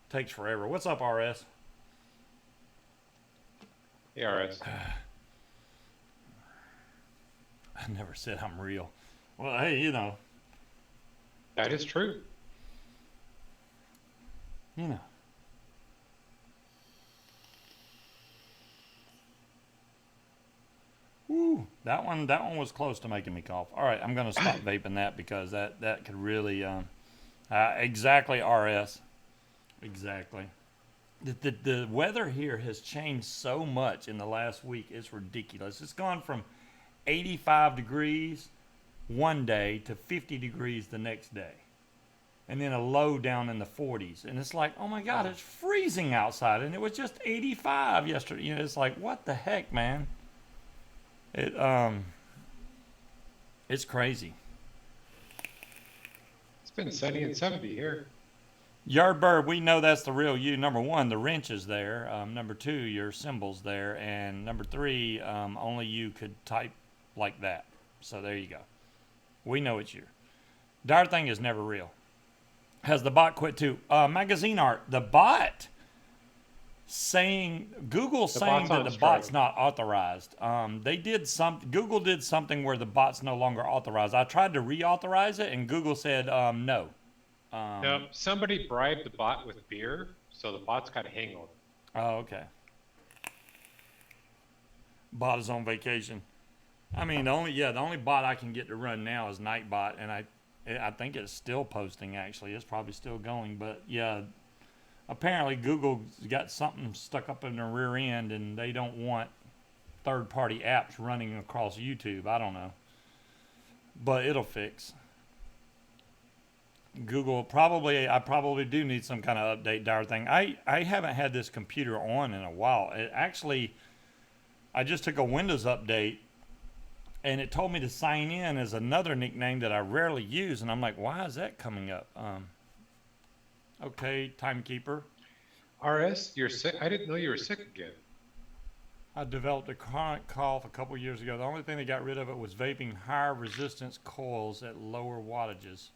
takes forever. What's up, RS? Hey, RS. I never said I'm real. Well, hey, you know. That is true. You know. Woo, that one was close to making me cough. All right, I'm gonna stop vaping that because that could really exactly, RS. Exactly. The weather here has changed so much in the last week. It's ridiculous. It's gone from 85 degrees one day to 50 degrees the next day, and then a low down in the 40s. And it's like, oh my God, it's freezing outside, and it was just 85 yesterday. You know, it's like, what the heck, man? It's crazy. It's been sunny and 70 here. Yardbird, we know that's the real you. Number one, the wrench is there. Number two, your symbol's there. And number three, only you could type like that. So there you go. We know it's you. Dire thing is never real. Has the bot quit too? Magazine art. The bot saying, Google's saying that the bot's not authorized. Google did something where the bot's no longer authorized. I tried to reauthorize it, and Google said no. No, somebody bribed the bot with beer, so the bot's got a hangover. Oh, okay. Bot is on vacation. I mean, the only bot I can get to run now is Nightbot, and I think it's still posting. Actually, it's probably still going. But yeah, apparently Google's got something stuck up in their rear end, and they don't want third-party apps running across YouTube. I don't know, but it'll fix. Google I probably do need some kind of update, dire thing. I haven't had this computer on in a while. I just took a Windows update, and it told me to sign in as another nickname that I rarely use, and I'm like, why is that coming up? Okay, timekeeper. RS, you're sick? I didn't know you were sick again. I developed a chronic cough a couple years ago. The only thing that got rid of it was vaping higher resistance coils at lower wattages.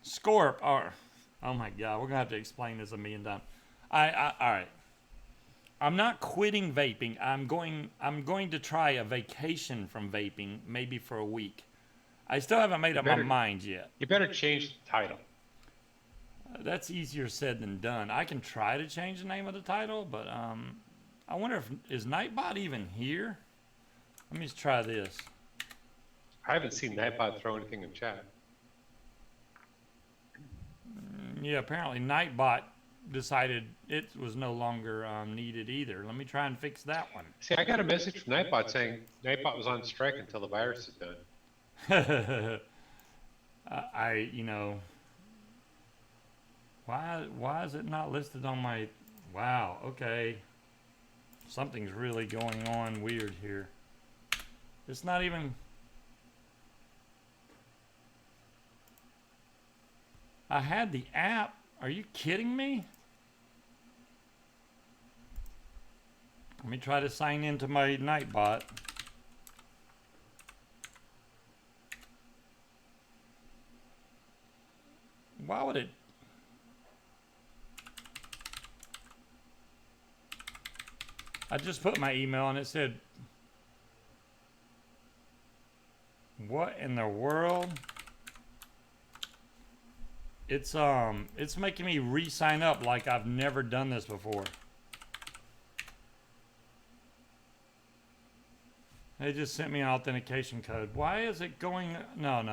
Scorp. Oh my God, we're gonna have to explain this a million times. All right. I'm not quitting vaping. I'm going to try a vacation from vaping, maybe for a week. I still haven't made up my mind yet. You better change the title. That's easier said than done. I can try to change the name of the title, but I wonder is Nightbot even here? Let me just try this. I haven't seen Nightbot throw anything in chat. Yeah, apparently Nightbot decided it was no longer needed either. Let me try and fix that one. See, I got a message from Nightbot saying Nightbot was on strike until the virus is done. you know, why is it not listed on my? Wow. Okay. Something's really going on weird here. It's not even. I had the app. Are you kidding me? Let me try to sign into my Nightbot. Why would it? I just put my email and it said, what in the world? It's making me re-sign up like I've never done this before. They just sent me an authentication code. Why is it going? No.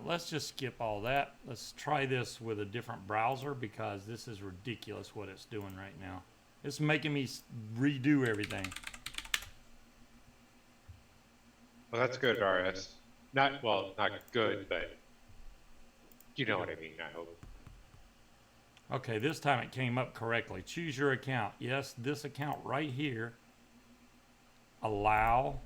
Let's just skip all that. Let's try this with a different browser because this is ridiculous what it's doing right now. It's making me redo everything. Well, that's good, RS. Not good, but you know what I mean, I hope. Okay, this time it came up correctly. Choose your account. Yes, this account right here. Allow.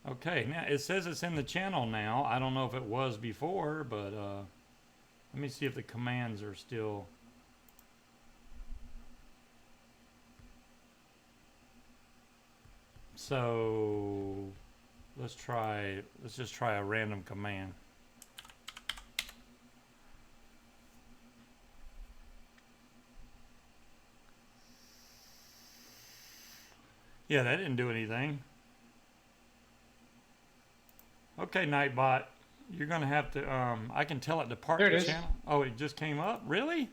Okay, now it says it's in the channel now. I don't know if it was before, but let me see if the commands are still. So let's just try a random command. Yeah, that didn't do anything. Okay, Nightbot, you're gonna have to. I can tell it to park the channel. Oh, it just came up. Really?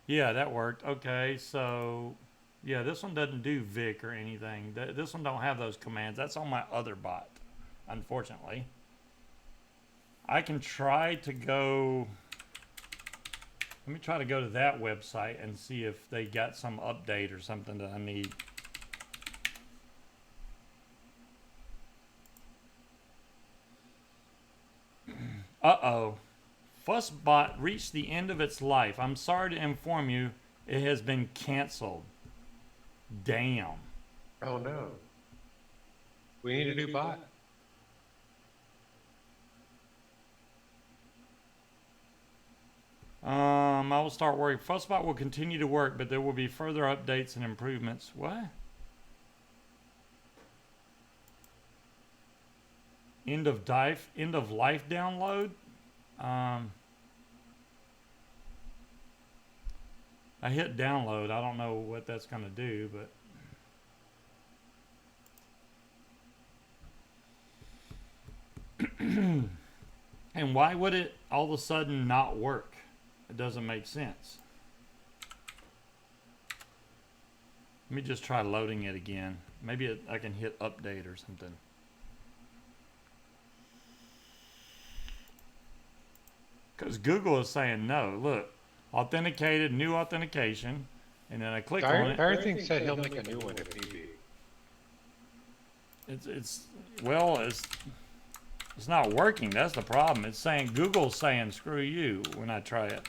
Yeah, that worked. Okay, so yeah, this one doesn't do Vic or anything. This one don't have those commands. That's on my other bot, unfortunately. I can try to go. Let me try to go to that website and see if they got some update or something that I need. Uh-oh. Fussbot reached the end of its life. I'm sorry to inform you, it has been canceled. Damn. Oh no. We need a new bot. I will start working. Fussbot will continue to work, but there will be further updates and improvements. What? End of life download. I hit download. I don't know what that's going to do, but and why would it all of a sudden not work? It doesn't make sense. Let me just try loading it again. Maybe I can hit update or something. Because Google is saying no. Look, authenticated, new authentication, and then I click on it. Everything said he'll make a new one if need be. It's not working. That's the problem. It's saying Google's saying screw you when I try it.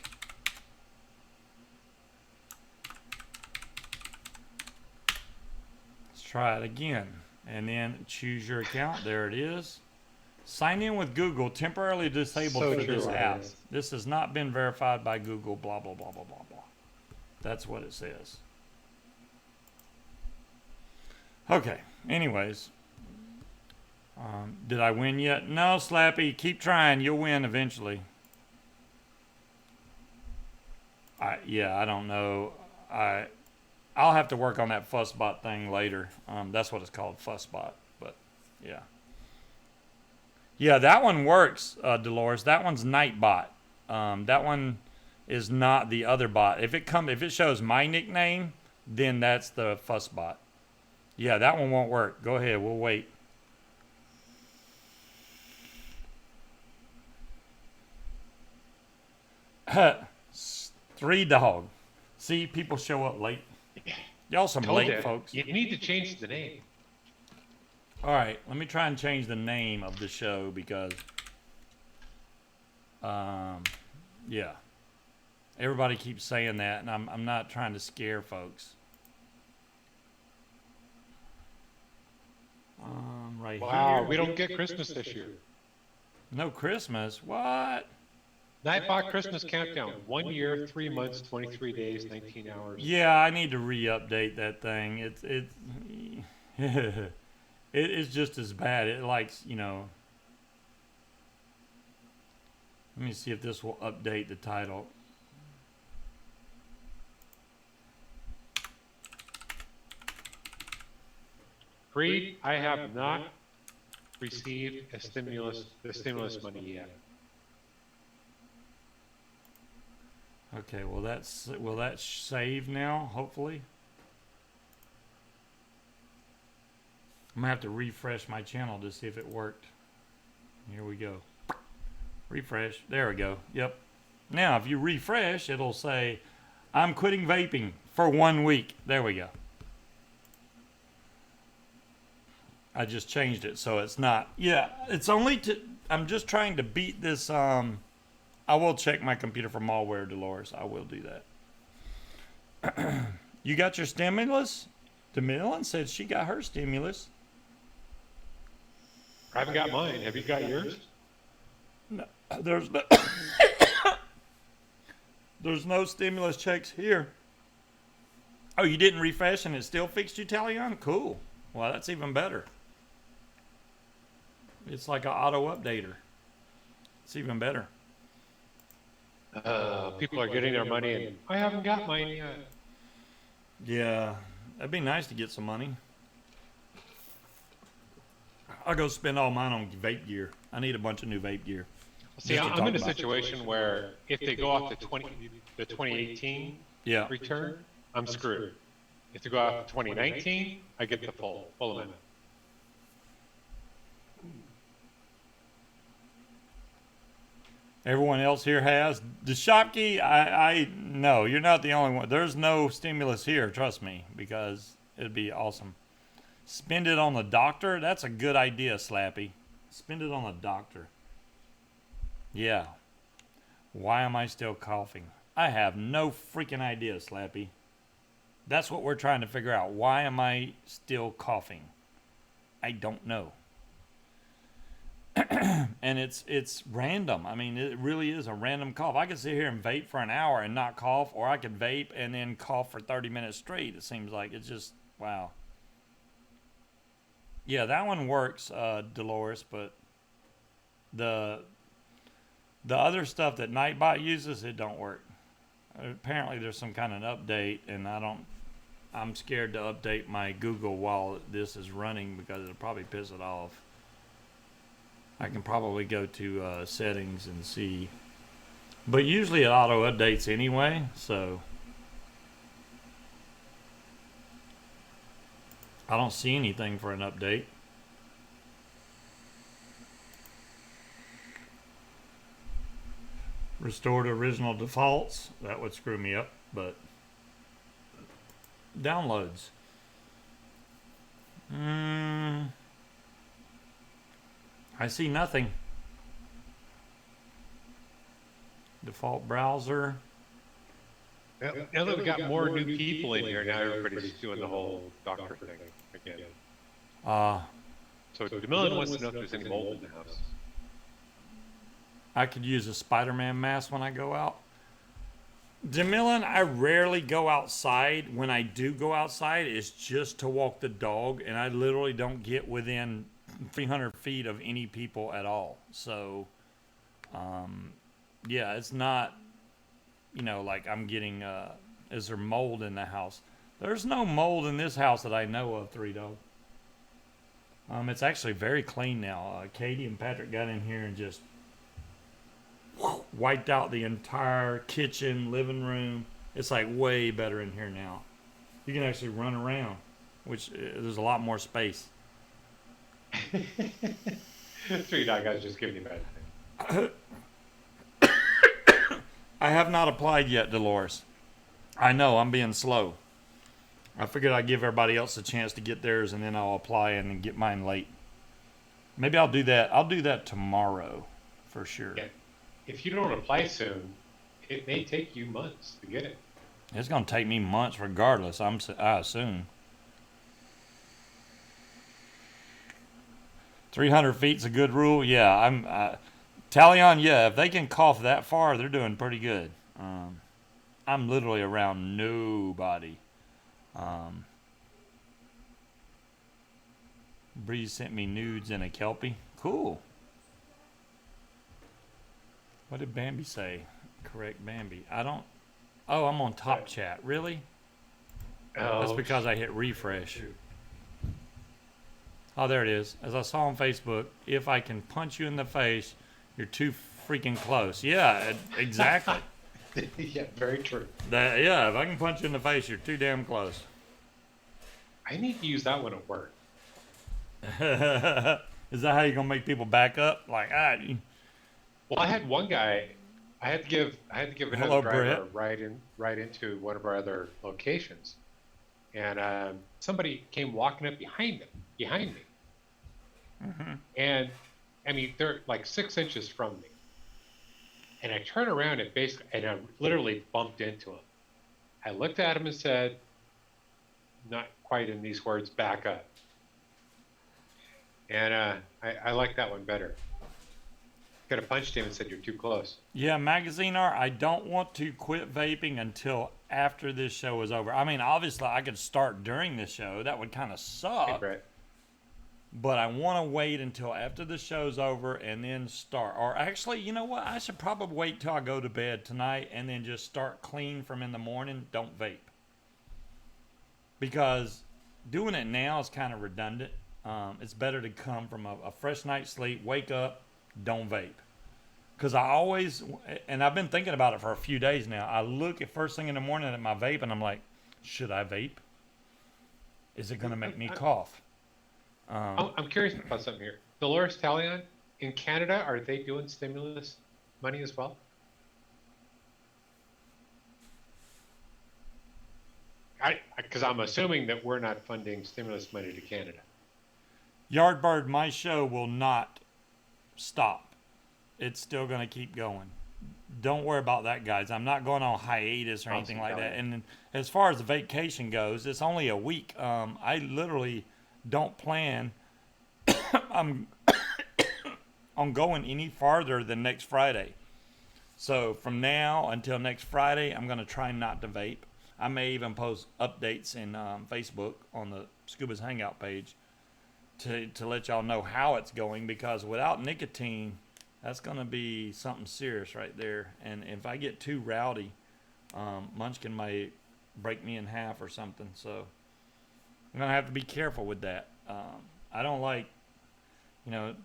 Let's try it again, and then choose your account. There it is. Sign in with Google, temporarily disabled for this app. This has not been verified by Google, blah, blah, blah, blah, blah, blah. That's what it says. Okay, anyways. Did I win yet? No, Slappy, keep trying. You'll win eventually. Yeah, I don't know. I'll have to work on that Fussbot thing later. That's what it's called, Fussbot. But, yeah. Yeah, that one works, Dolores. That one's Nightbot. That one is not the other bot. If it shows my nickname, then that's the Fussbot. Yeah, that one won't work. Go ahead, we'll wait. Three dog. See, people show up late. Y'all some late folks. You need to change the name. All right, let me try and change the name of the show because, yeah, everybody keeps saying that, and I'm not trying to scare folks. Right Wow, here. we don't get Christmas this year. No Christmas. What? Nightbot Christmas countdown. 1 year, 3 months, 23 days, 19 hours. Yeah, I need to re-update that thing. It's just as bad. It likes, you know. Let me see if this will update the title. Creed, I have not received the stimulus money yet. Okay, will that save now? Hopefully. I'm gonna have to refresh my channel to see if it worked. Here we go. Refresh. There we go. Yep. Now, if you refresh, it'll say, "I'm quitting vaping for 1 week." There we go. I just changed it so it's not. Yeah, it's only to. I'm just trying to beat this. I will check my computer for malware, Dolores. I will do that. You got your stimulus? DeMillan said she got her stimulus. I haven't got mine. Have you got yours? No, there's no, there's no stimulus checks here. Oh, you didn't refresh and it still fixed you, Talion? Cool. Well, that's even better. It's like an auto updater. It's even better. People are getting their money, and I haven't got mine yet. Yeah, that'd be nice to get some money. I'll go spend all mine on vape gear. I need a bunch of new vape gear. See, I'm in a situation where if they go off the 2018 Yeah. return, I'm screwed. If they go off 2019, I get the full amount. Everyone else here has. The Shopkey, I no, you're not the only one. There's no stimulus here, trust me, because it'd be awesome. Spend it on the doctor? That's a good idea, Slappy. Spend it on the doctor. Yeah. Why am I still coughing? I have no freaking idea, Slappy. That's what we're trying to figure out. Why am I still coughing? I don't know. And it's random. I mean, it really is a random cough. I could sit here and vape for an hour and not cough, or I could vape and then cough for 30 minutes straight. It seems like it's just, wow. Yeah, that one works, Dolores, but the other stuff that Nightbot uses, it don't work. Apparently there's some kind of an update, and I'm scared to update my Google while this is running because it'll probably piss it off. I can probably go to settings and see. But usually it auto updates anyway, so I don't see anything for an update. Restore to original defaults. That would screw me up, but downloads. I see nothing. Default browser. Now that we've got more new people in here, now everybody's doing the whole doctor thing again. So DeMillan wants to know if there's any mold in the house. I could use a Spider-Man mask when I go out. DeMillan, I rarely go outside. When I do go outside, it's just to walk the dog, and I literally don't get within 300 feet of any people at all. So, yeah, it's not, like I'm getting, is there mold in the house? There's no mold in this house that I know of, 3Dog. It's actually very clean now. Katie and Patrick got in here and just wiped out the entire kitchen, living room. It's like way better in here now. You can actually run around, which there's a lot more space. 3Dog guys just giving you bad thing. I have not applied yet, Dolores. I know, I'm being slow. I figured I'd give everybody else a chance to get theirs, and then I'll apply and get mine late. Maybe I'll do that. I'll do that tomorrow, for sure. Yeah. If you don't apply soon, it may take you months to get it. It's gonna take me months, regardless. I assume. 300 feet's a good rule. Yeah, Talion. Yeah, if they can cough that far, they're doing pretty good. I'm literally around nobody. Breeze sent me nudes in a Kelpie. Cool. What did Bambi say? Correct Bambi. I don't. Oh, I'm on top chat. Really? Oh, That's because I hit refresh. Oh, there it is. As I saw on Facebook, if I can punch you in the face, you're too freaking close. Yeah, exactly. yeah, very true. Yeah, if I can punch you in the face, you're too damn close. I need to use that one at work. Is that how you're gonna make people back up? Like, Well, I had one guy. I had to give another Hello, driver Brett. right into one of our other locations, and somebody came walking up behind me, and I mean they're like 6 inches from me, and I turn around and I literally bumped into him. I looked at him and said, not quite in these words, back up. And I like that one better. Could have punched him and said, you're too close. Yeah, Magazine Art, I don't want to quit vaping until after this show is over. I mean, obviously, I could start during this show. That would kind of suck. Hey, Brett. But I want to wait until after the show's over and then start. Or actually, you know what? I should probably wait till I go to bed tonight and then just start clean from in the morning. Don't vape. Because doing it now is kind of redundant. It's better to come from a fresh night's sleep, wake up, don't vape. Because I always, and I've been thinking about it for a few days now. I look at first thing in the morning at my vape and I'm like, should I vape? Is it going to make me cough? I'm curious about something here. Dolores Talion, in Canada, are they doing stimulus money as well? Because I'm assuming that we're not funding stimulus money to Canada. Yardbird, my show will not stop. It's still going to keep going. Don't worry about that, guys. I'm not going on hiatus or anything like that. And as far as the vacation goes, it's only a week. I literally don't plan I'm on going any farther than next Friday. So from now until next Friday, I'm going to try not to vape. I may even post updates in Facebook on the Scuba's Hangout page to let y'all know how it's going, because without nicotine, that's going to be something serious right there. And if I get too rowdy, Munchkin may break me in half or something. So I'm going to have to be careful with that. I don't like,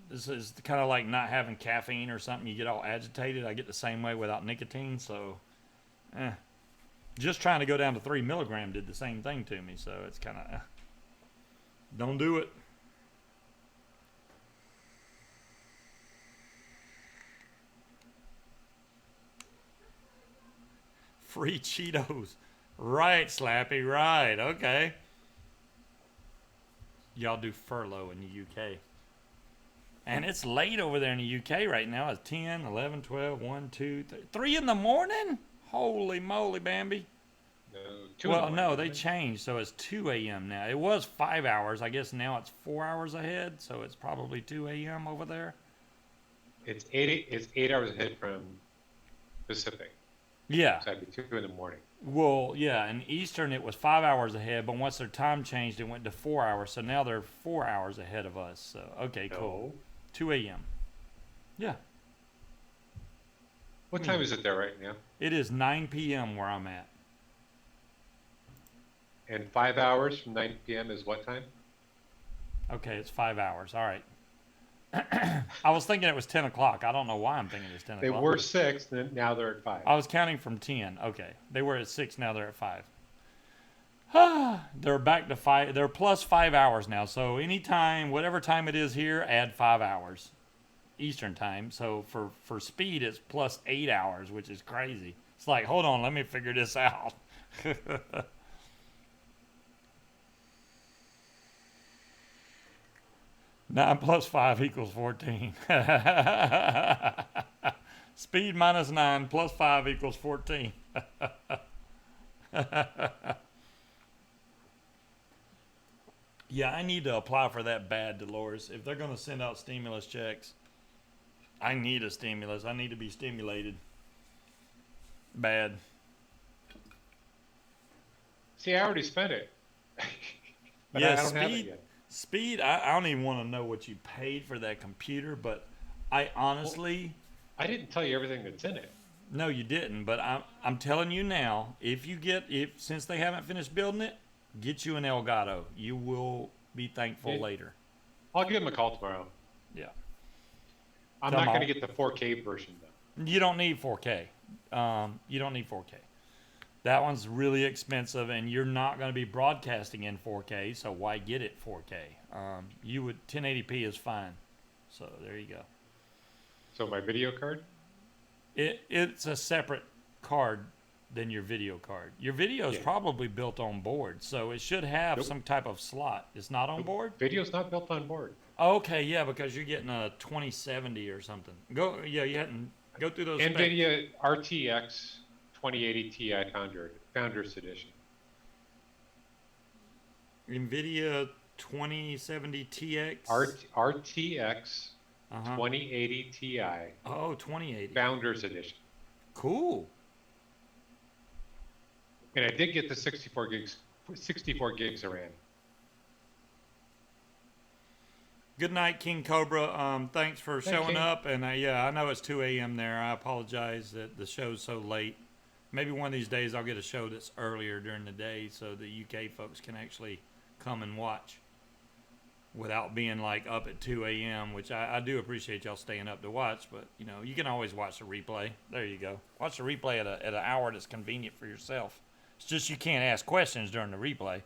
this is kind of like not having caffeine or something. You get all agitated. I get the same way without nicotine. So, just trying to go down to 3 milligram did the same thing to me. So it's kind of, don't do it. Free Cheetos. Right, Slappy, right. Okay. Y'all do furlough in the UK. And it's late over there in the UK right now. It's 10, 11, 12, 1, 2, 3 in the morning? Holy moly, Bambi. No, they changed, so it's 2 a.m. now. It was 5 hours. I guess now it's 4 hours ahead, so it's probably 2 a.m. over there. It's 8 hours ahead from Pacific. Yeah. So it'd be 2 in the morning. Well, yeah, in Eastern it was 5 hours ahead, but once their time changed, it went to 4 hours. So now they're 4 hours ahead of us. So, okay, cool. 2 a.m. Yeah. What time is it there right now? It is 9 p.m. where I'm at. And 5 hours from 9 p.m. is what time? Okay, it's 5 hours. All right. I was thinking it was 10 o'clock. I don't know why I'm thinking it's 10 o'clock. They were 6, and now they're at 5. I was counting from 10. Okay. They were at 6, now they're at 5. They're back to 5. They're plus 5 hours now. So anytime, whatever time it is here, add 5 hours. Eastern time. So for speed, it's plus 8 hours, which is crazy. It's like, hold on, let me figure this out. 9 plus 5 equals 14. Speed minus 9 plus 5 equals 14. Yeah, I need to apply for that bad, Dolores. If they're going to send out stimulus checks, I need a stimulus. I need to be stimulated. Bad. See, I already spent it. But Yeah, I don't have it yet. Speed, I don't even want to know what you paid for that computer, but I honestly... I didn't tell you everything that's in it. No, you didn't, but I'm telling you now, since they haven't finished building it, get you an Elgato. You will be thankful later. I'll give him a call tomorrow. Yeah. I'm not going to get the 4K version, though. You don't need 4K. You don't need 4K. That one's really expensive, and you're not going to be broadcasting in 4K, so why get it 4K? 1080p is fine. So there you go. So my video card? It's a separate card than your video card. Your video is probably built on board, so it should have some type of slot. It's not on board? Video's not built on board. Okay, yeah, because you're getting a 2070 or something. You hadn't go through those specs. NVIDIA RTX 2080 Ti Founders Edition. NVIDIA 2070 TX? RTX 2080 Ti. Oh, 2080. Founders Edition. Cool. And I did get the 64 gigs of RAM. Good night, King Cobra. Thanks for showing up. And I know it's 2 a.m. there. I apologize that the show's so late. Maybe one of these days I'll get a show that's earlier during the day so the UK folks can actually come and watch without being like up at 2 a.m., which I do appreciate y'all staying up to watch. But, you can always watch the replay. There you go. Watch the replay at an hour that's convenient for yourself. It's just you can't ask questions during the replay.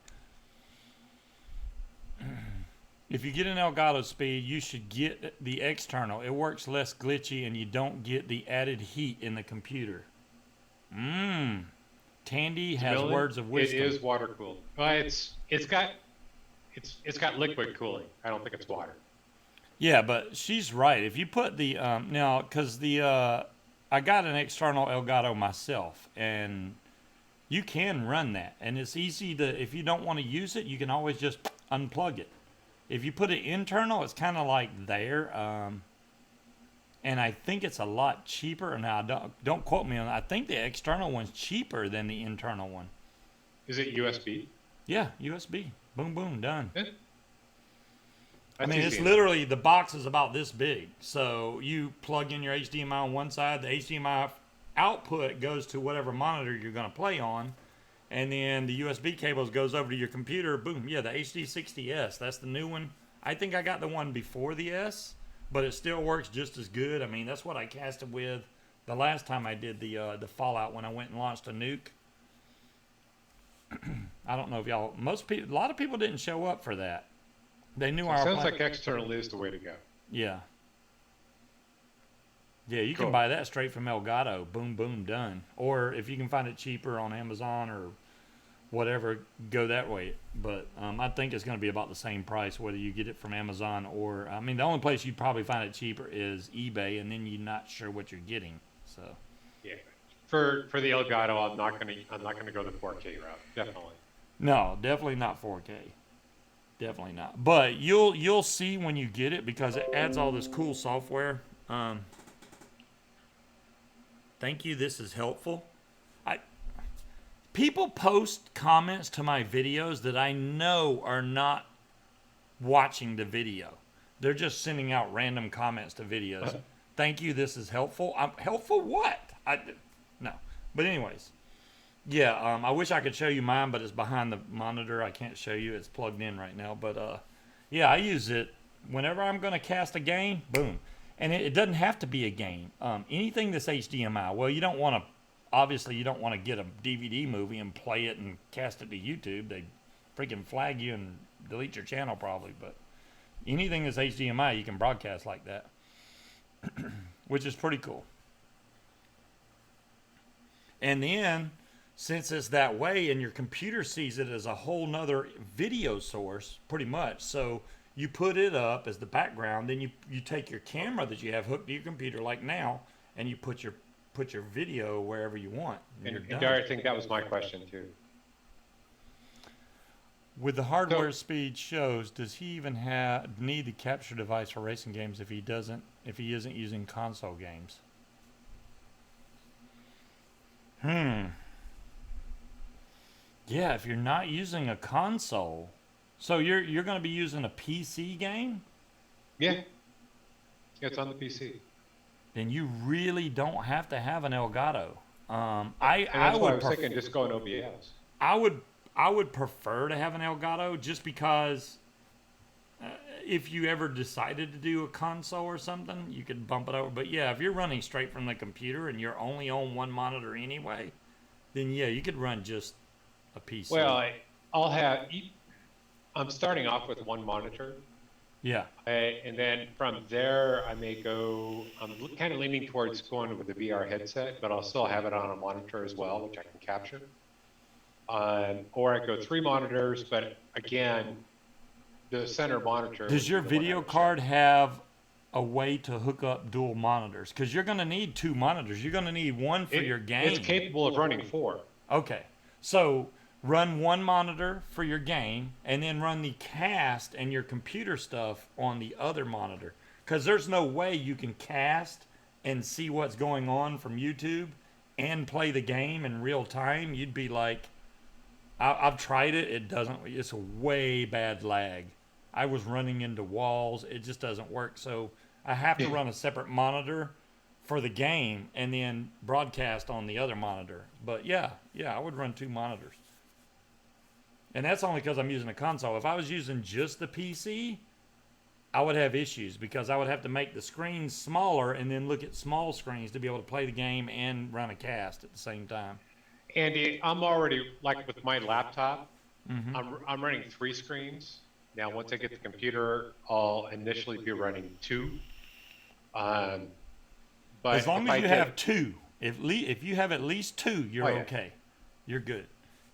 If you get an Elgato Speed, you should get the external. It works less glitchy, and you don't get the added heat in the computer. Tandy has words of wisdom. It is water cooled. Well, it's got liquid cooling. I don't think it's water. Yeah, but she's right. If you put the now, because I got an external Elgato myself, and you can run that, and it's easy to. If you don't want to use it, you can always just unplug it. If you put it internal, it's kind of like there. And I think it's a lot cheaper. Now, don't quote me on that. I think the external one's cheaper than the internal one. Is it USB? Yeah, USB. Boom, boom, done. I mean, it's literally, the box is about this big. So you plug in your HDMI on one side. The HDMI output goes to whatever monitor you're going to play on. And then the USB cables goes over to your computer. Boom. Yeah, the HD60S. That's the new one. I think I got the one before the S, but it still works just as good. I mean, that's what I casted with the last time I did the Fallout when I went and launched a nuke. I don't know if y'all, a lot of people didn't show up for that. They knew our sounds like external is the way to go. Yeah. Yeah, you can buy that straight from Elgato. Boom, boom, done. Or if you can find it cheaper on Amazon or whatever, go that way. But I think it's going to be about the same price whether you get it from Amazon or, I mean, the only place you'd probably find it cheaper is eBay, and then you're not sure what you're getting. So. Yeah. For the Elgato, I'm not gonna go the 4K route. Definitely. No, definitely not 4K. Definitely not. But you'll see when you get it because it adds all this cool software. Thank you. This is helpful. People post comments to my videos that I know are not watching the video. They're just sending out random comments to videos. Thank you. This is helpful. Helpful what? No. But anyways, yeah. I wish I could show you mine, but it's behind the monitor. I can't show you. It's plugged in right now. But yeah, I use it whenever I'm going to cast a game. Boom. And it doesn't have to be a game. Anything that's HDMI. Well, you don't want to. Obviously, you don't want to get a DVD movie and play it and cast it to YouTube. They freaking flag you and delete your channel probably. But anything that's HDMI, you can broadcast like that, which is pretty cool. And then, since it's that way and your computer sees it as a whole nother video source, pretty much, so You put it up as the background, then you take your camera that you have hooked to your computer like now, and you put your video wherever you want. And you're done. Darry, I think that was my question too. With the hardware speed shows, does he even need the capture device for racing games if he isn't using console games? Yeah, if you're not using a console, so you're going to be using a PC game? Yeah. It's on the PC. Then you really don't have to have an Elgato. And that's why I was thinking just going OBS. I would prefer to have an Elgato just because if you ever decided to do a console or something, you could bump it over. But yeah, if you're running straight from the computer and you're only on one monitor anyway, then yeah, you could run just a PC. Well, I'm starting off with one monitor. Yeah. And then from there, I'm kind of leaning towards going with the VR headset, but I'll still have it on a monitor as well, which I can capture. Or I go 3 monitors, but again, the center monitor. Does your video card have a way to hook up dual monitors? Because you're going to need 2 monitors. You're going to need one for your game. It's capable of running 4. Okay. So run 1 monitor for your game, and then run the cast and your computer stuff on the other monitor. Because there's no way you can cast and see what's going on from YouTube and play the game in real time. You'd be like, I've tried it. It's a way bad lag. I was running into walls. It just doesn't work. So I have to run a separate monitor for the game and then broadcast on the other monitor. But yeah, I would run 2 monitors. And that's only because I'm using a console. If I was using just the PC, I would have issues because I would have to make the screens smaller and then look at small screens to be able to play the game and run a cast at the same time. Andy, I'm already, like with my laptop, I'm running 3 screens. Now, once I get the computer, I'll initially be running 2. But as long as you have 2, if you have at least 2, you're okay. You're good.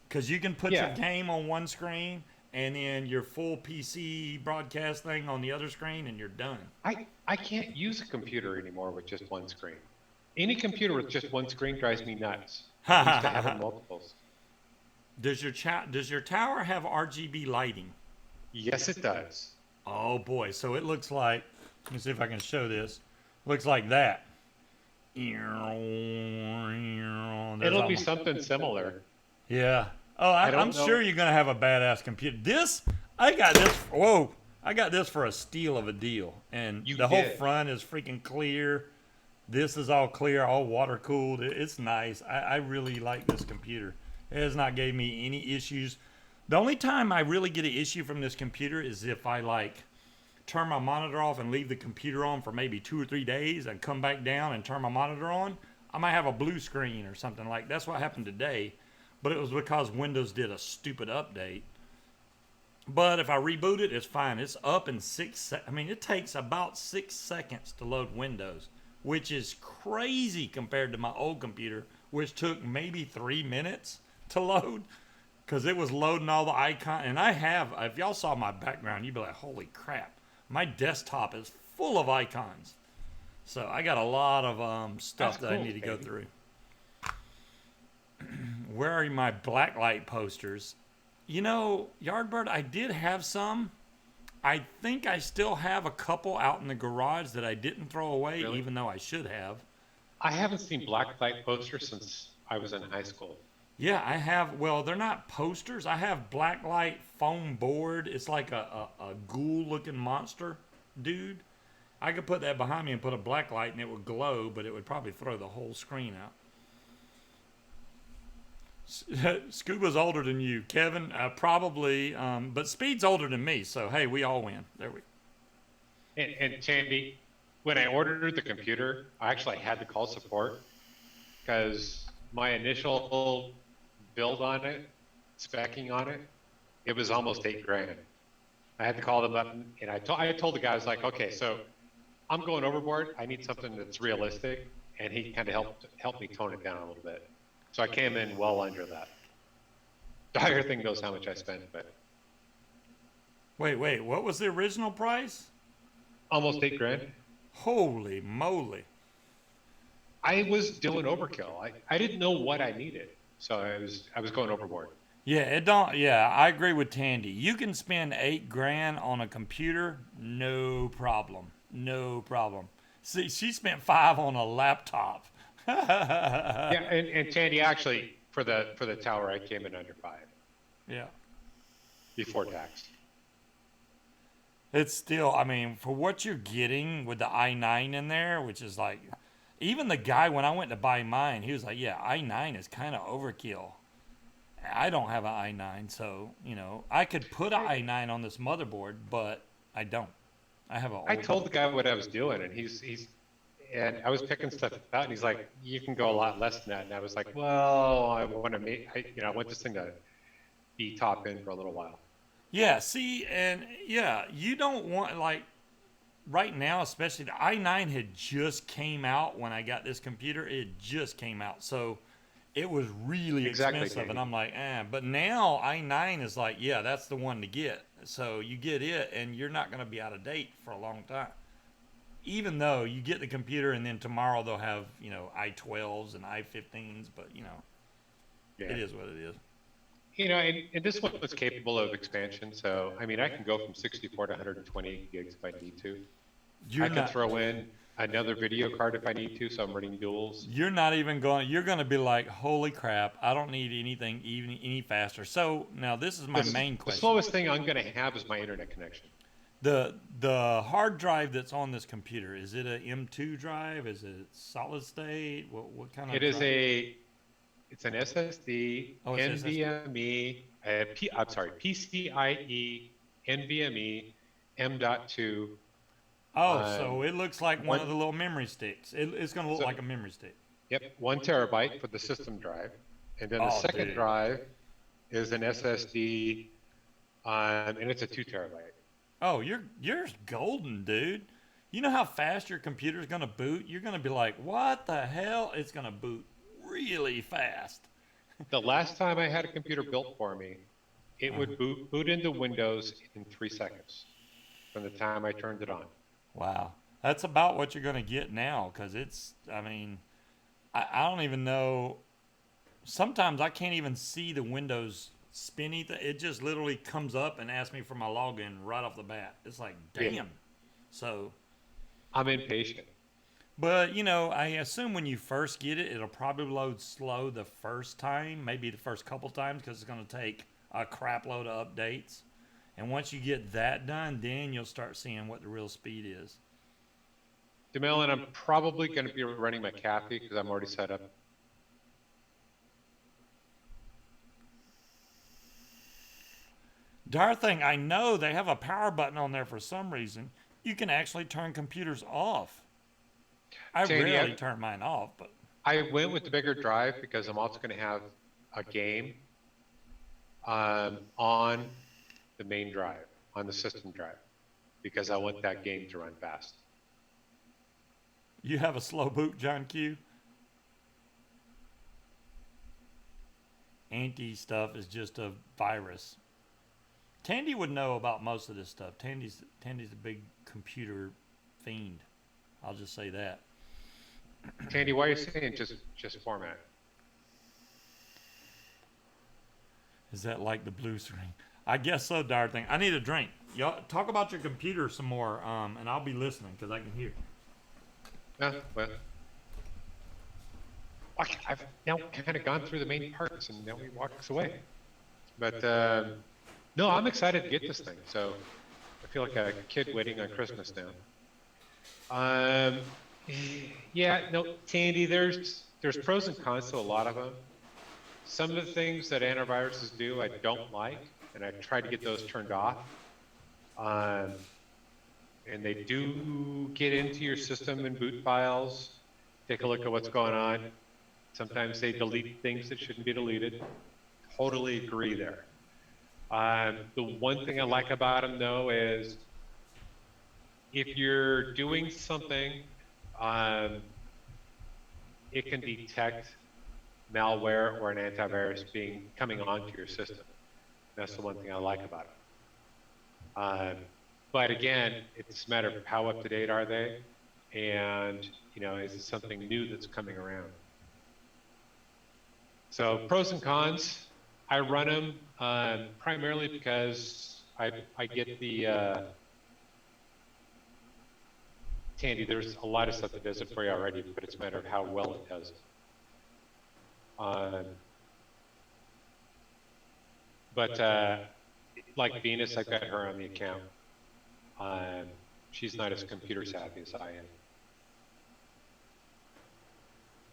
Because you can put your game on one screen and then your full PC broadcast thing on the other screen, and you're done. I can't use a computer anymore with just one screen. Any computer with just one screen drives me nuts. I used to have multiples. Does your tower have RGB lighting? Yes, it does. Oh boy! So it looks like. Let me see if I can show this. Looks like that. It'll be something similar. Yeah. Oh, I'm sure you're gonna have a badass computer. I got this for a steal of a deal, and whole front is freaking clear. This is all clear, all water cooled. It's nice. I really like this computer. It has not gave me any issues. The only time I really get an issue from this computer is if I turn my monitor off and leave the computer on for maybe 2 or 3 days and come back down and turn my monitor on. I might have a blue screen or something that's what happened today. But it was because Windows did a stupid update. But if I reboot it, it's fine. It's up in 6 seconds. I mean, it takes about 6 seconds to load Windows, which is crazy compared to my old computer, which took maybe 3 minutes to load because it was loading all the icons. And if y'all saw my background, you'd be like, holy crap. My desktop is full of icons. So I got a lot of stuff that I need to go through. Where are my blacklight posters? You know, Yardbird, I did have some. I think I still have a couple out in the garage that I didn't throw away, even though I should have. I haven't seen blacklight posters since I was in high school. Yeah, I have. Well, they're not posters. I have blacklight foam board. It's like a ghoul-looking monster dude. I could put that behind me and put a blacklight and it would glow, but it would probably throw the whole screen out. Scuba's older than you, Kevin. Probably, but Speed's older than me. So hey, we all win. There we go. And Chandy, when I ordered the computer, I actually had to call support because my initial build on it, speccing on it, it was almost $8,000. I had to call them up, and I told the guy, I was like, okay, so I'm going overboard. I need something that's realistic, and he kind of helped me tone it down a little bit. So I came in well under that. The higher thing knows how much I spent, but Wait, what was the original price? Almost 8 grand. Holy moly. I was doing overkill. I didn't know what I needed, so I was going overboard. Yeah, it don't. Yeah, I agree with Tandy. You can spend 8 grand on a computer, no problem, no problem. See, she spent 5 on a laptop. Yeah, and Tandy, actually for the tower, I came in under 5 Yeah, before tax. it's still. I mean, for what you're getting with the i9 in there, which is like, even the guy when I went to buy mine, he was like, "Yeah, i9 is kind of overkill." I don't have an i9, so I could put an i9 on this motherboard, but I don't. I have an I old. told the guy what I was doing, and and I was picking stuff out, and he's like, "You can go a lot less than that." And I was like, "Well, I want to make, I want this thing to be top end for a little while." Yeah, see, and yeah, you don't want like right now, especially the i9 had just came out when I got this computer. It just came out, so it was really Exactly, expensive, and Katie. I'm like, eh. But now i9 is like, yeah, that's the one to get. So you get it, and you're not going to be out of date for a long time. Even though you get the computer, and then tomorrow they'll have i12s and i15s, but Yeah. it is what it is. And this one was capable of expansion, so I mean, I can go from 64 to 128 gigs if I need to. You're I can not. throw in another video card if I need to, so I'm running duals. You're not even going. You're going to be like, "Holy crap! I don't need anything even any faster." So now this is my main The question. slowest thing I'm going to have is my internet connection. The hard drive that's on this computer, is it a M2 drive? Is it solid state? What kind of? It is drive? it's an SSD, Oh, it's SSD. NVMe, I'm sorry, PCIe, NVMe, M.2. Oh, so it looks like one one, of the little memory sticks. It's going to look so, like a memory stick. yep, 1 terabyte for the system drive, and then the Oh, second dude. drive is an SSD, and it's a 2 terabyte. Oh, you're golden, dude. You know how fast your computer's going to boot? You're going to be like, "What the hell?" It's going to boot really fast. The last time I had a computer built for me, it would boot into Windows in 3 seconds from the time I turned it on. Wow. That's about what you're going to get now because I mean, I don't even know. Sometimes I can't even see the Windows spinny. It just literally comes up and asks me for my login right off the bat. It's like, damn. Yeah. So, I'm impatient. but I assume when you first get it, it'll probably load slow the first time, maybe the first couple times because it's going to take a crap load of updates. And once you get that done, then you'll start seeing what the real speed is. DeMel, and I'm probably going to be running my Cappy because I'm already set up. Darn thing, I know they have a power button on there for some reason. You can actually turn computers off. I Sandy, rarely turn mine off, but I went with the bigger drive because I'm also going to have a game on the main drive, on the system drive, because I want that game to run fast. you have a slow boot, John Q. Anti stuff is just a virus. Tandy would know about most of this stuff. Tandy's a big computer fiend. I'll just say that. Tandy, why are you saying just format? Is that like the blue screen? I guess so, darn thing. I need a drink. Y'all talk about your computer some more, and I'll be listening because I can hear. Well, I've now kind of gone through the main parts, and now he walks away. But no, I'm excited to get this thing. So I feel like a kid waiting on Christmas now. Yeah, no, Tandy, there's pros and cons to a lot of them. Some of the things that antiviruses do, I don't like, and I try to get those turned off. And they do get into your system and boot files. Take a look at what's going on. Sometimes they delete things that shouldn't be deleted. Totally agree there. The one thing I like about them, though, is if you're doing something, it can detect malware or an antivirus coming onto your system. That's the one thing I like about it. But again, it's a matter of how up to date are they, and is it something new that's coming around? So pros and cons. I run them primarily because I get the Tandy. There's a lot of stuff that does it for you already, but it's a matter of how well it does it. But like Venus, I've got her on the account. She's not as computer savvy as I am.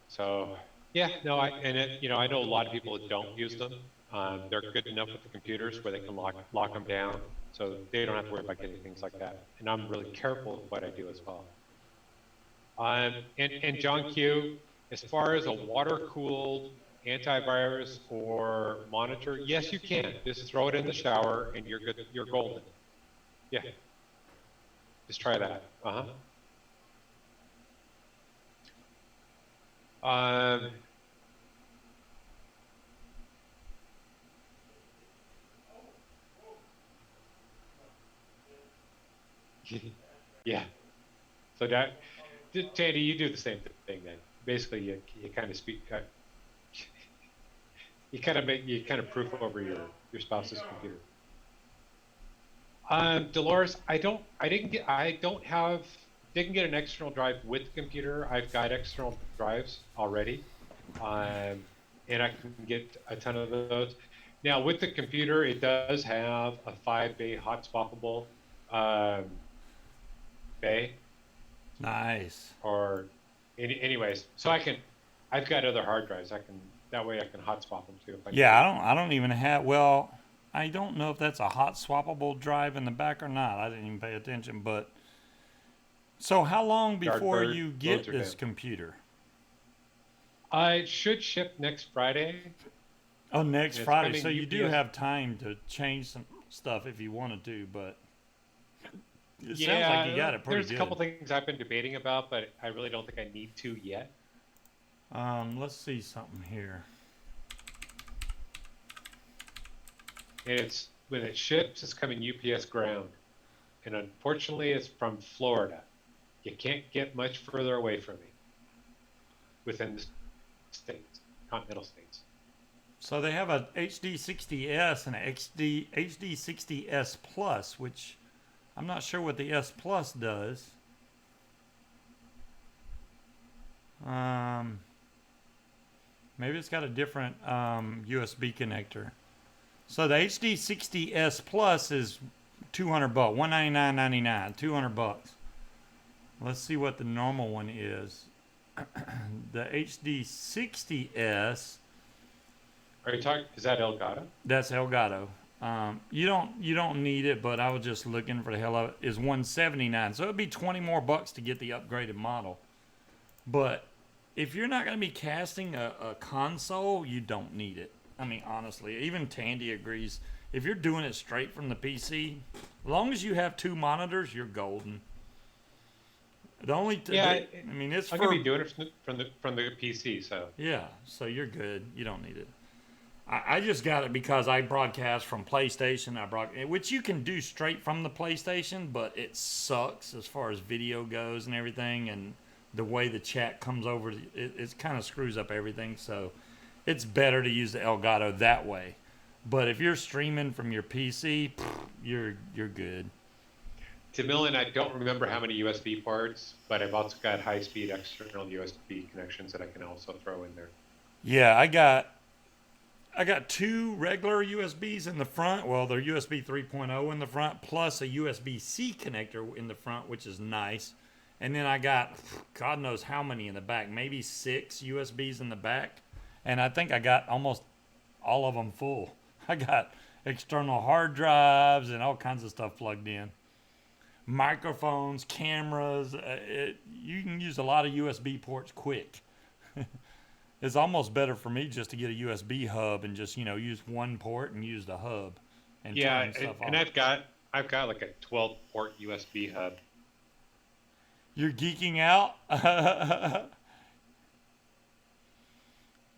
So yeah, no, I know a lot of people that don't use them. They're good enough with the computers where they can lock them down, so they don't have to worry about getting things like that. And I'm really careful with what I do as well. And John Q, as far as a water-cooled antivirus or monitor, yes, you can. Just throw it in the shower and you're good. You're golden. Yeah. Just try that. Yeah. So that, Tandy, you do the same thing then. Basically, you kind of speak. You kind of proof over your spouse's computer. Dolores, didn't get an external drive with the computer. I've got external drives already, and I can get a ton of those. Now with the computer, it does have a 5-bay hot swappable bay. Nice. Or, anyways, so I've got other hard drives. That way I can hot swap them too. If I need to. I don't even have. Well, I don't know if that's a hot swappable drive in the back or not. I didn't even pay attention. But so, how long before Yardbird you get loads are this down. computer? It should ship next Friday. Oh, next Friday. So you do UPS. have time to change some stuff if you wanted to, but it Yeah, sounds like you got it pretty there's good. a couple things I've been debating about, but I really don't think I need to yet. Let's see something here. And when it ships, it's coming UPS ground, and unfortunately, it's from Florida. You can't get much further away from me within the states, continental states. So they have a HD60S and a HD60S Plus, which I'm not sure what the S Plus does. Maybe it's got a different USB connector. So the HD60S Plus is $200, $199.99, $200. Let's see what the normal one is. The HD60S. Are you talking? Is that Elgato? That's Elgato. You don't need it, but I was just looking for the hell of it. Is $179, so it'd be $20 more to get the upgraded model. But if you're not going to be casting a console, you don't need it. I mean, honestly, even Tandy agrees. If you're doing it straight from the PC, as long as you have 2 monitors, you're golden. The only I mean, it's I'm gonna be doing it from the PC, so yeah, so you're good. You don't need it. I just got it because I broadcast from PlayStation. Which you can do straight from the PlayStation, but it sucks as far as video goes and everything, and the way the chat comes over, it kind of screws up everything. So it's better to use the Elgato that way. But if you're streaming from your PC, you're good. Tamilin, I don't remember how many USB ports, but I've also got high-speed external USB connections that I can also throw in there. Yeah, I got 2 regular USBs in the front. Well, they're USB 3.0 in the front, plus a USB-C connector in the front, which is nice. And then I got, God knows how many in the back, maybe 6 USBs in the back. And I think I got almost all of them full. I got external hard drives and all kinds of stuff plugged in. Microphones, cameras. You can use a lot of USB ports quick. It's almost better for me just to get a USB hub and just use one port and use the hub and turn stuff and off. I've got like a 12-port USB hub. You're geeking out.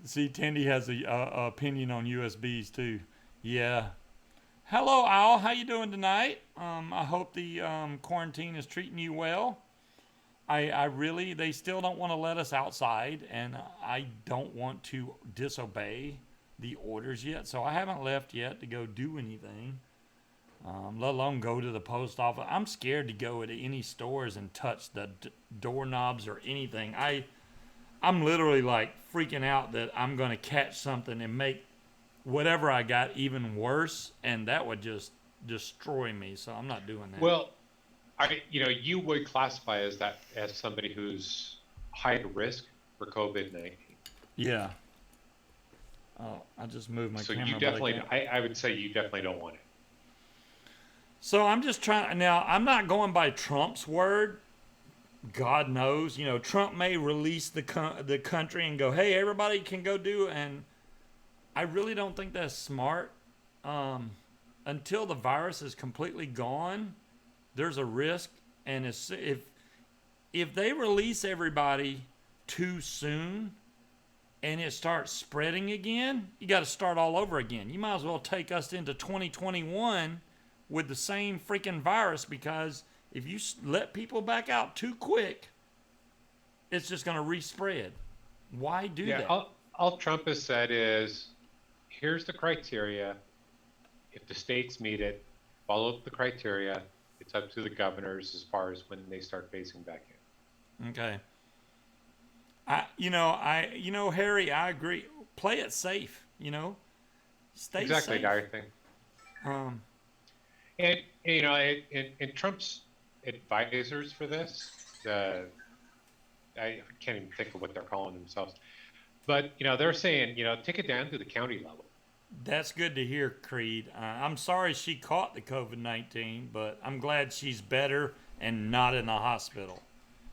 See, Tandy has a opinion on USBs too. Yeah. Hello, Al. How you doing tonight? I hope the quarantine is treating you well. I really, they still don't want to let us outside, and I don't want to disobey the orders yet. So I haven't left yet to go do anything, let alone go to the post office. I'm scared to go to any stores and touch the doorknobs or anything. I'm literally like freaking out that I'm going to catch something and make whatever I got even worse, and that would just destroy me. So I'm not doing that. Well, you would classify as somebody who's high risk for COVID-19. Yeah. Oh, I just moved my So camera. you definitely, I would say you definitely don't want it. So I'm just trying now. I'm not going by Trump's word. God knows, Trump may release the country and go, "Hey, everybody can go do," and I really don't think that's smart. Until the virus is completely gone, there's a risk, and if they release everybody too soon and it starts spreading again, you got to start all over again. You might as well take us into 2021 with the same freaking virus, because if you let people back out too quick, it's just going to respread. Why do that? All Trump has said is, here's the criteria. If the states meet it, follow the criteria. It's up to the governors as far as when they start phasing back in. Okay. Harry, I agree. Play it safe. Stay Exactly, safe. dire thing. And Trump's advisors for this, I can't even think of what they're calling themselves, but they're saying take it down to the county level. That's good to hear, Creed. I'm sorry she caught the COVID-19, but I'm glad she's better and not in the hospital.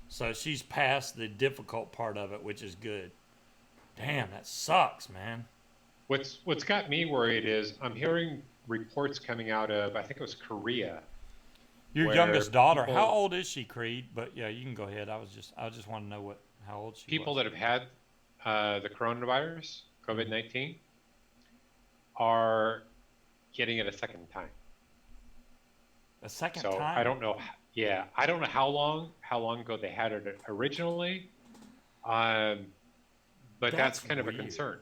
So she's past the difficult part of it, which is good. Damn, that sucks, man. What's got me worried is I'm hearing reports coming out of, I think it was Korea. Your youngest daughter, how old is she, Creed? But yeah, you can go ahead. I just want to know how old she people was. that have had the coronavirus, COVID-19, are getting it a second time. A second so time? I don't know. Yeah, I don't know how long ago they had it originally, but that's kind of a concern.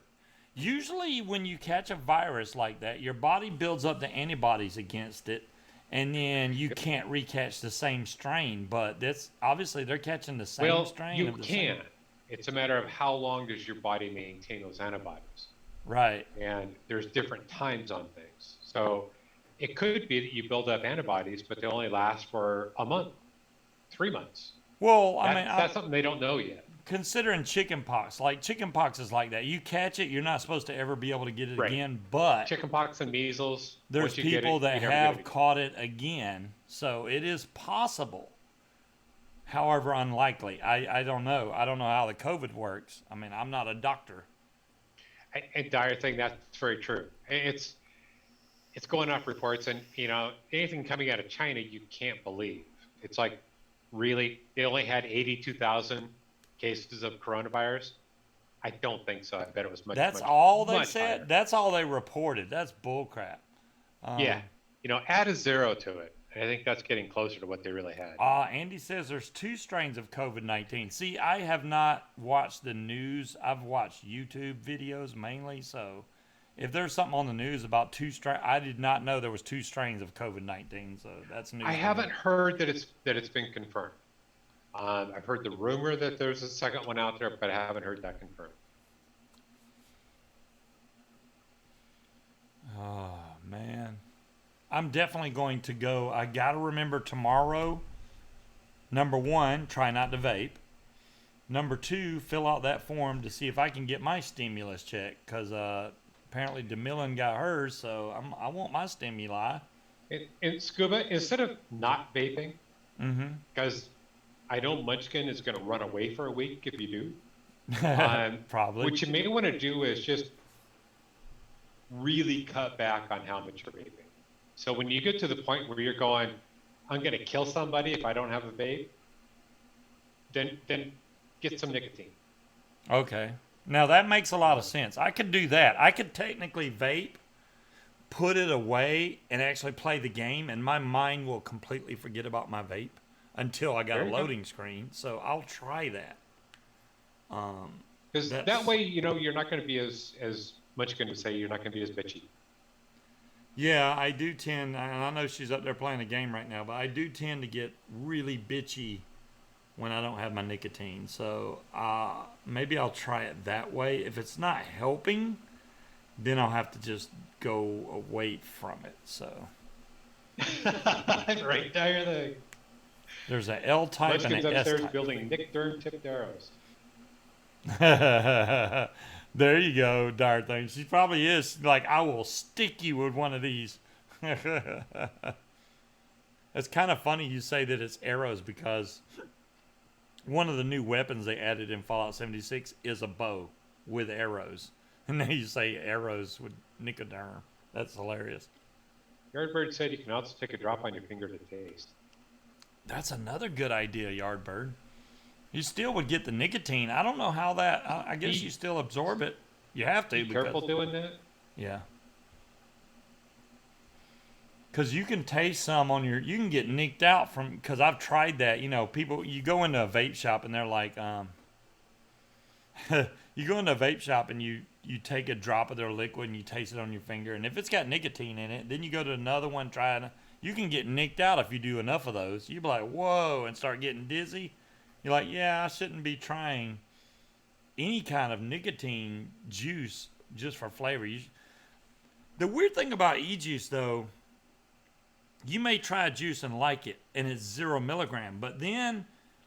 Usually when you catch a virus like that, your body builds up the antibodies against it, and then you can't recatch the same strain. But that's obviously they're catching the same strain. You can. It's a matter of how long does your body maintain those antibodies. Right. And there's different times on things. So it could be that you build up antibodies, but they only last for a month, 3 months. Well, that's something they don't know yet. Considering chickenpox, chickenpox is like that. You catch it, you're not supposed to ever be able to get it again. But chickenpox and measles, there's people that have caught it again, so it is possible. However, unlikely. I don't know. I don't know how the COVID works. I'm not a doctor. And dire thing, that's very true. It's going off reports, and anything coming out of China you can't believe. It's like, really, they only had 82,000 cases of coronavirus. I don't think so. I bet it was much. That's all they said. Higher. That's all they reported. That's bullcrap. Yeah, add a zero to it. I think that's getting closer to what they really had. Andy says there's 2 strains of COVID-19. See, I have not watched the news. I've watched YouTube videos mainly. So if there's something on the news about 2 strains, I did not know there was 2 strains of COVID-19. So that's news. I haven't heard that it's been confirmed. I've heard the rumor that there's a second one out there, but I haven't heard that confirmed. Oh, man. I'm definitely going to go. I got to remember tomorrow, number 1, try not to vape. Number 2, fill out that form to see if I can get my stimulus check, because apparently DeMillan got hers, so I want my stimuli. And Scuba, instead of not vaping, because I know Munchkin is going to run away for a week if you do. Probably. What you may want to do is just really cut back on how much you're vaping. So when you get to the point where you're going, I'm going to kill somebody if I don't have a vape, then get some nicotine. Okay. Now that makes a lot of sense. I could do that. I could technically vape, put it away and actually play the game, and my mind will completely forget about my vape until I got There a you go. loading screen. So I'll try that. Because that way, you're not going to be as much going to say you're not going to be as bitchy. Yeah, I do tend, and I know she's up there playing a game right now, but I do tend to get really bitchy when I don't have my nicotine. So maybe I'll try it that way. If it's not helping, then I'll have to just go away from it. So Right there, there's an L type and Munchkin's an S upstairs type. building Nick Durn tipped arrows. There you go, darn thing. She probably is like, I will stick you with one of these. It's kind of funny you say that it's arrows because one of the new weapons they added in Fallout 76 is a bow with arrows. And now you say arrows with Nicoderm. That's hilarious. Yardbird said you can also take a drop on your finger to taste. That's another good idea, Yardbird. You still would get the nicotine. I don't know how that. I guess you still absorb it. You have to. Be careful doing that. Yeah. Because you can taste some on your. You can get nicked out from. Because I've tried that. People. You go into a vape shop and they're like, you go into a vape shop and you take a drop of their liquid and you taste it on your finger, and if it's got nicotine in it, then you go to another one, try it. You can get nicked out if you do enough of those. You'd be like, whoa, and start getting dizzy. You're like, yeah, I shouldn't be trying any kind of nicotine juice just for flavor. The weird thing about e-juice, though, you may try a juice and like it, and it's 0 milligram, but then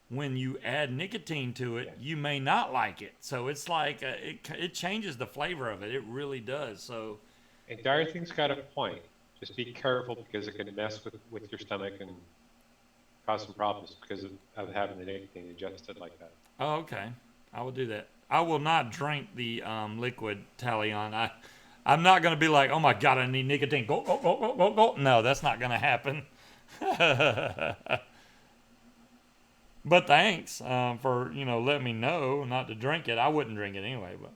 when you add nicotine to it, you may not like it. So it's like it changes the flavor of it. It really does. So, And Dorothy's got a point. Just be careful because it can mess with your stomach and cause some problems because of having the nicotine adjusted like that. oh, okay, I will do that. I will not drink the liquid Talion. I'm not going to be like, oh my God, I need nicotine. Go, go, go, go, go, go. No, that's not going to happen. But thanks for, letting me know not to drink it. I wouldn't drink it anyway, but.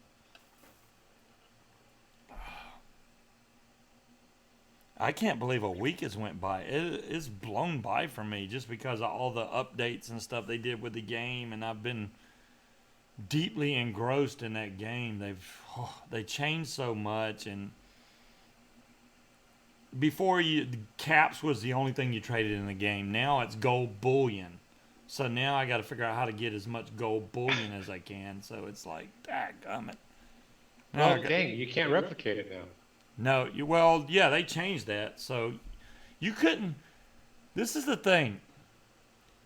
I can't believe a week has went by. It's blown by for me just because of all the updates and stuff they did with the game, and I've been deeply engrossed in that game. They changed so much, and before caps was the only thing you traded in the game. Now it's gold bullion. So now I got to figure out how to get as much gold bullion as I can. So it's like, dadgummit. Well, dang, you can't replicate it now. No, yeah, they changed that. So you couldn't. This is the thing.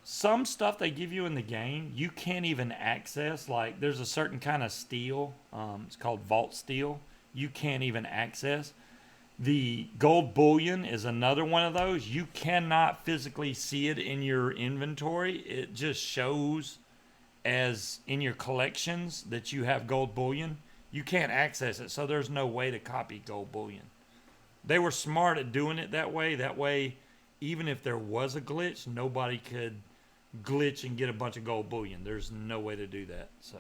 Some stuff they give you in the game, you can't even access. Like, there's a certain kind of steel. It's called vault steel. You can't even access. The gold bullion is another one of those. You cannot physically see it in your inventory. It just shows as in your collections that you have gold bullion. You can't access it, so there's no way to copy gold bullion. They were smart at doing it that way. That way, even if there was a glitch, nobody could glitch and get a bunch of gold bullion. There's no way to do that. So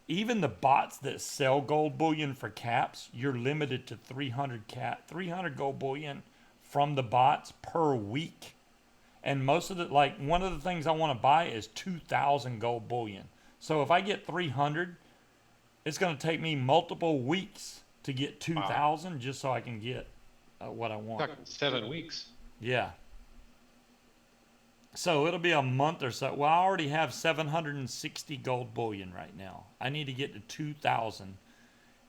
even the bots that sell gold bullion for caps, you're limited to 300 gold bullion from the bots per week. And most of one of the things I want to buy is 2,000 gold bullion. So if I get 300, it's going to take me multiple weeks to get 2,000 just so I can get what I want. Talking 7 weeks. Yeah. So it'll be a month or so. Well, I already have 760 gold bullion right now. I need to get to 2,000.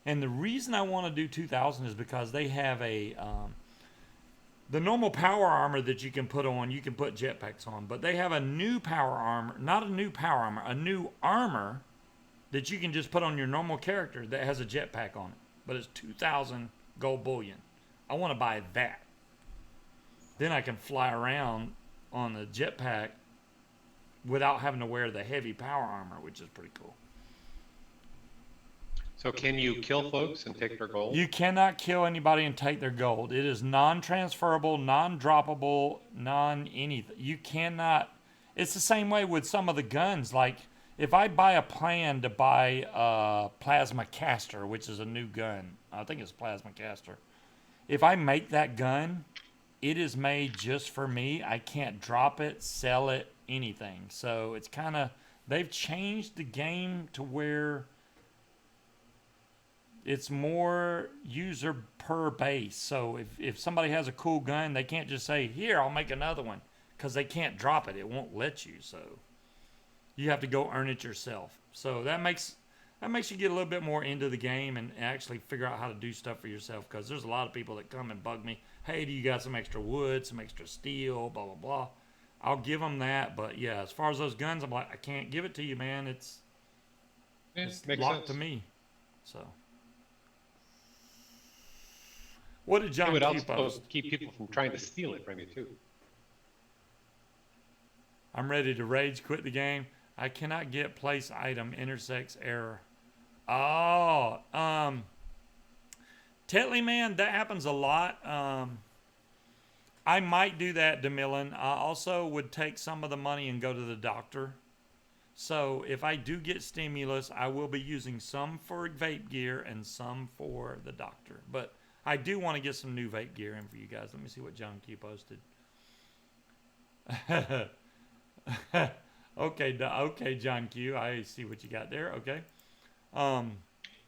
And the reason I want to do 2,000 is because they have the normal power armor that you can put on, you can put jetpacks on. But they have a new power armor, not a new power armor, a new armor that you can just put on your normal character that has a jetpack on it. But it's 2,000 gold bullion. I want to buy that. Then I can fly around on the jetpack without having to wear the heavy power armor, which is pretty cool. So can you kill folks and take their gold? You cannot kill anybody and take their gold. It is non-transferable, non-droppable, non-anything. You cannot. It's the same way with some of the guns. Like, if I buy a plan to buy a plasma caster, which is a new gun, I think it's plasma caster. if I make that gun, it is made just for me. I can't drop it, sell it, anything. So it's kind of, they've changed the game to where it's more user per base. So if somebody has a cool gun, they can't just say, here, I'll make another one, because they can't drop it. It won't let you. So you have to go earn it yourself. So that makes you get a little bit more into the game and actually figure out how to do stuff for yourself, because there's a lot of people that come and bug me. Hey, do you got some extra wood, some extra steel, blah, blah, blah. I'll give them that. But yeah, as far as those guns, I'm like, I can't give it to you, man. It's locked to me. So what did John It would Q also post? keep people from trying to steal it from you too. I'm ready to rage quit the game. I cannot get place item intersects error. Oh, Tetley, man, that happens a lot. I might do that, DeMillan. I also would take some of the money and go to the doctor. So if I do get stimulus, I will be using some for vape gear and some for the doctor. But I do want to get some new vape gear in for you guys. Let me see what John Q posted. Okay, John Q. I see what you got there. Okay.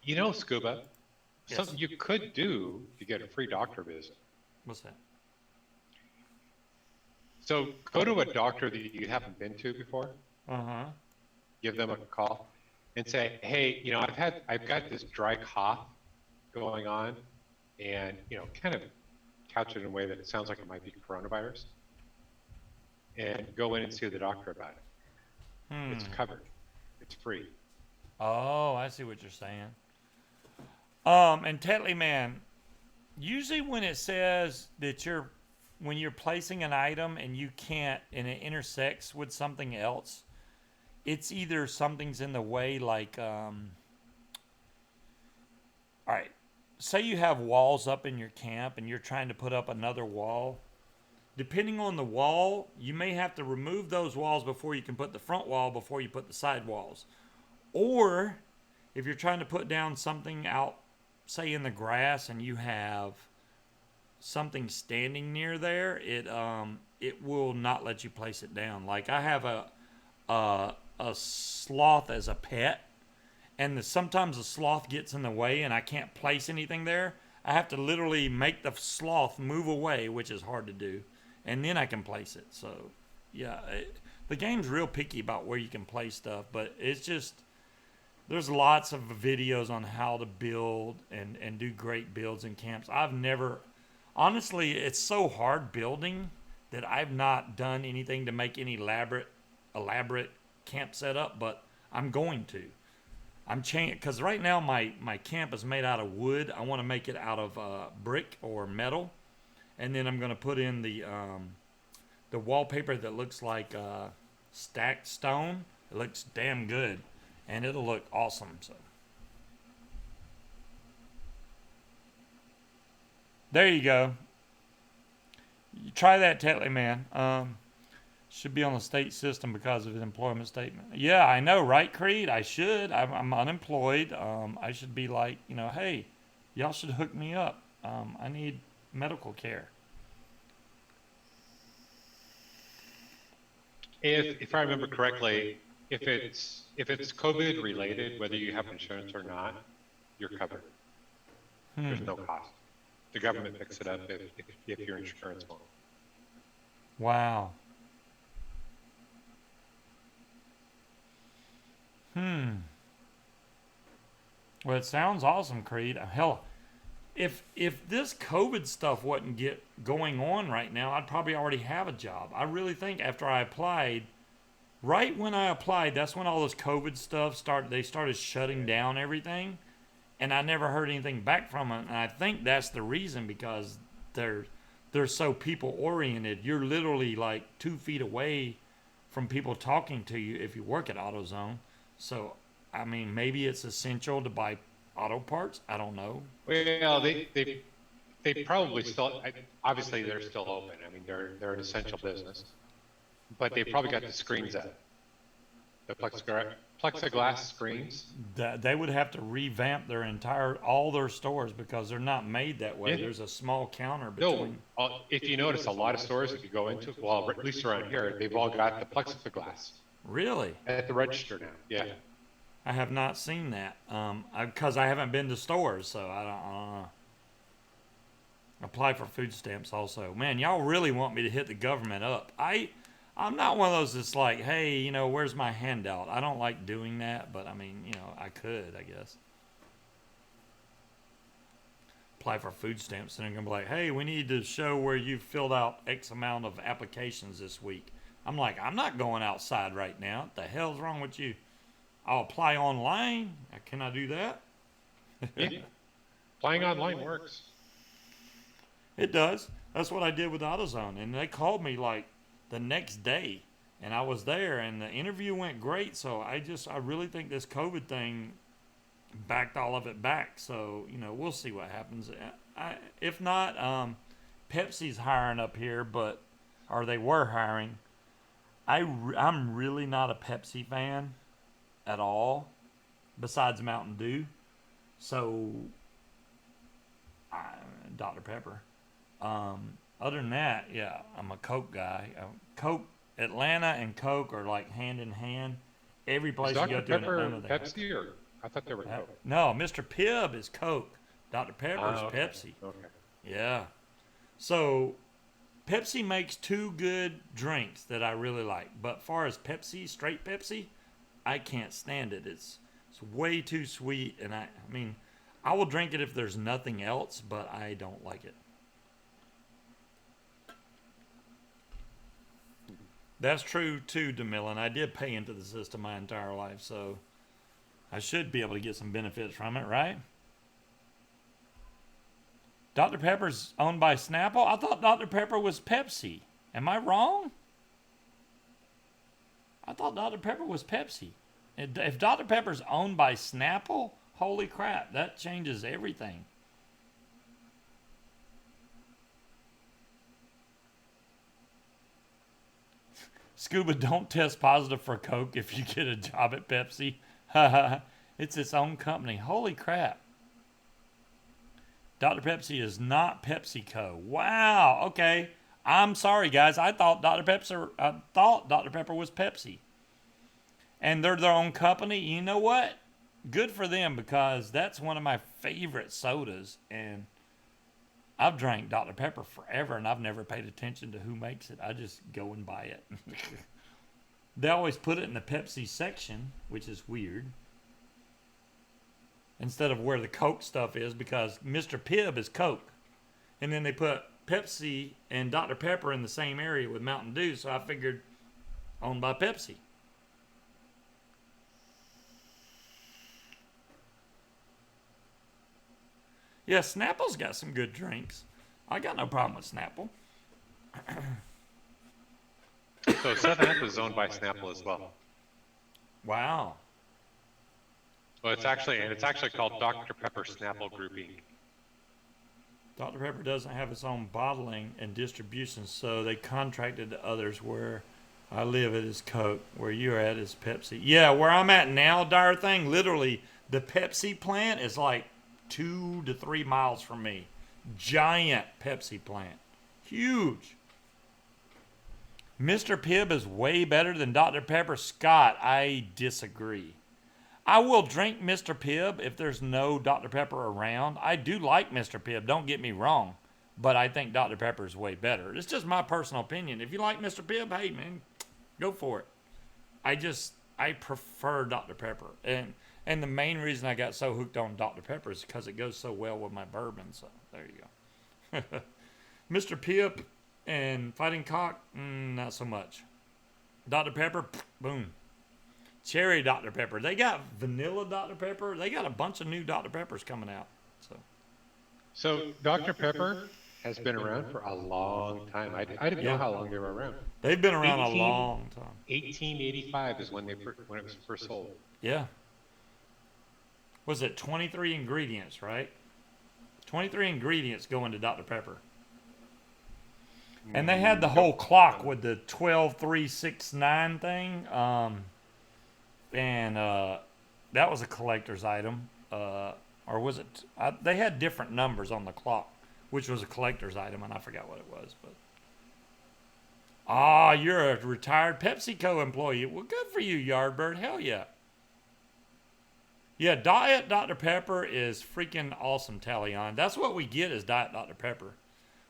You know, Scuba, Yes. something you could do to get a free doctor visit. What's that? So go to a doctor that you haven't been to before, Uh-huh. give them a call and say, hey, you know, I've got this dry cough going on, and, you know, kind of couch it in a way that it sounds like it might be coronavirus, and go in and see the doctor about it. It's covered. It's free. Oh, I see what you're saying. And Tetley, man, usually when it says that when you're placing an item and you can't, and it intersects with something else, it's either something's in the way, like, all right, say you have walls up in your camp and you're trying to put up another wall. Depending on the wall, you may have to remove those walls before you can put the front wall, before you put the side walls. Or if you're trying to put down something out, say in the grass, and you have something standing near there, it will not let you place it down. Like I have a sloth as a pet, and sometimes the sloth gets in the way and I can't place anything there. I have to literally make the sloth move away, which is hard to do, and then I can place it. So yeah, the game's real picky about where you can place stuff, but it's just, there's lots of videos on how to build and do great builds in camps. Honestly, it's so hard building that I've not done anything to make any elaborate camp setup, but I'm going to. I'm changing, because right now my camp is made out of wood. I want to make it out of brick or metal, and then I'm going to put in the wallpaper that looks like stacked stone. It looks damn good, and it'll look awesome. So there you go. You try that, Tetley, man. Should be on the state system because of his employment statement. Yeah, I know, right, Creed? I should. I'm unemployed. I should be like, hey, y'all should hook me up. I need medical care. If I remember correctly, if it's COVID related, whether you have insurance or not, you're covered. There's no cost. The government picks it up if your insurance won't. Wow. Well, it sounds awesome, Creed. Hell, if this COVID stuff wasn't going on right now, I'd probably already have a job. I really think after I applied, right when I applied, that's when all this COVID stuff started. They started shutting down everything, and I never heard anything back from them. And I think that's the reason, because they're so people oriented. You're literally like 2 feet away from people talking to you if you work at AutoZone. So, I mean, maybe it's essential to buy auto parts. I don't know. Well, they probably still, obviously they're still open. I mean, they're an essential business, but they probably got the screens up. The plexiglass screens. They would have to revamp all their stores because they're not made that way. Yeah. There's a small counter No, between. if you notice, a lot of stores, if you go into, well, at least around here, they've all got the plexiglass Really? at the register now. Yeah. I have not seen that. Because I haven't been to stores, so I don't know. Apply for food stamps also. Man, y'all really want me to hit the government up. I'm not one of those that's like, hey, you know, where's my handout? I don't like doing that, but I mean, you know, I could, I guess. Apply for food stamps, and they're going to be like, hey, we need to show where you filled out X amount of applications this week. I'm like, I'm not going outside right now. What the hell's wrong with you? I'll apply online. Can I do that? Yeah. Applying online works. It does. That's what I did with AutoZone, and they called me like the next day, and I was there, and the interview went great. So I really think this COVID thing backed all of it back. So you know, we'll see what happens. If not, Pepsi's hiring up here, or they were hiring. I'm really not a Pepsi fan at all, besides Mountain Dew. So Dr. Pepper. Other than that, yeah, I'm a Coke guy. Coke, Atlanta and Coke are like hand in hand. Every place you go to in Atlanta, they have Pepsi, or I thought they were Coke. No, Mr. Pibb is Coke. Dr. Pepper is Okay. Pepsi. Okay. Yeah. So Pepsi makes two good drinks that I really like. But far as Pepsi, straight Pepsi, I can't stand it. It's way too sweet, and I mean, I will drink it if there's nothing else, but I don't like it. That's true too, DeMillan. I did pay into the system my entire life, so I should be able to get some benefits from it, right? Dr. Pepper's owned by Snapple? I thought Dr. Pepper was Pepsi. Am I wrong? I thought Dr. Pepper was Pepsi. If Dr. Pepper's owned by Snapple, holy crap, that changes everything. Scuba, don't test positive for Coke if you get a job at Pepsi. It's its own company. Holy crap. Dr. Pepsi is not PepsiCo. Wow. Okay. I'm sorry, guys. I thought Dr. Pepper was Pepsi. And they're their own company. You know what? Good for them, because that's one of my favorite sodas. And I've drank Dr. Pepper forever, and I've never paid attention to who makes it. I just go and buy it. They always put it in the Pepsi section, which is weird, instead of where the Coke stuff is, because Mr. Pibb is Coke. And then they put Pepsi and Dr. Pepper in the same area with Mountain Dew, so I figured owned by Pepsi. Yeah, Snapple's got some good drinks. I got no problem with Snapple. So 7-Up is owned by Snapple as well. Wow. Well, it's actually called Dr. Pepper Snapple Group Inc. Dr. Pepper doesn't have its own bottling and distribution, so they contracted to others. Where I live, it is Coke. Where you're at is Pepsi. Yeah, where I'm at now, dire thing, literally, the Pepsi plant is like 2 to 3 miles from me. Giant Pepsi plant. Huge. Mr. Pibb is way better than Dr. Pepper. Scott, I disagree. I will drink Mr. Pibb if there's no Dr. Pepper around. I do like Mr. Pibb, don't get me wrong. But I think Dr. Pepper is way better. It's just my personal opinion. If you like Mr. Pibb, hey, man, go for it. I prefer Dr. Pepper. And the main reason I got so hooked on Dr. Pepper is because it goes so well with my bourbon. So there you go. Mr. Pibb and Fighting Cock, not so much. Dr. Pepper, boom. Cherry Dr. Pepper. They got vanilla Dr. Pepper. They got a bunch of new Dr. Peppers coming out. So Dr. Pepper has been around for a long time. I didn't know how long they were around. They've been around a long time. 1885 is when it was first sold. Yeah. Was it 23 ingredients, right? 23 ingredients go into Dr. Pepper. And they had the whole clock with the 12, 3, 6, 9 thing. and that was a collector's item. Or was it? They had different numbers on the clock, which was a collector's item, and I forgot what it was. But you're a retired PepsiCo employee. Well, good for you, Yardbird. Hell yeah. Yeah, Diet Dr. Pepper is freaking awesome, Talion. That's what we get is Diet Dr. Pepper.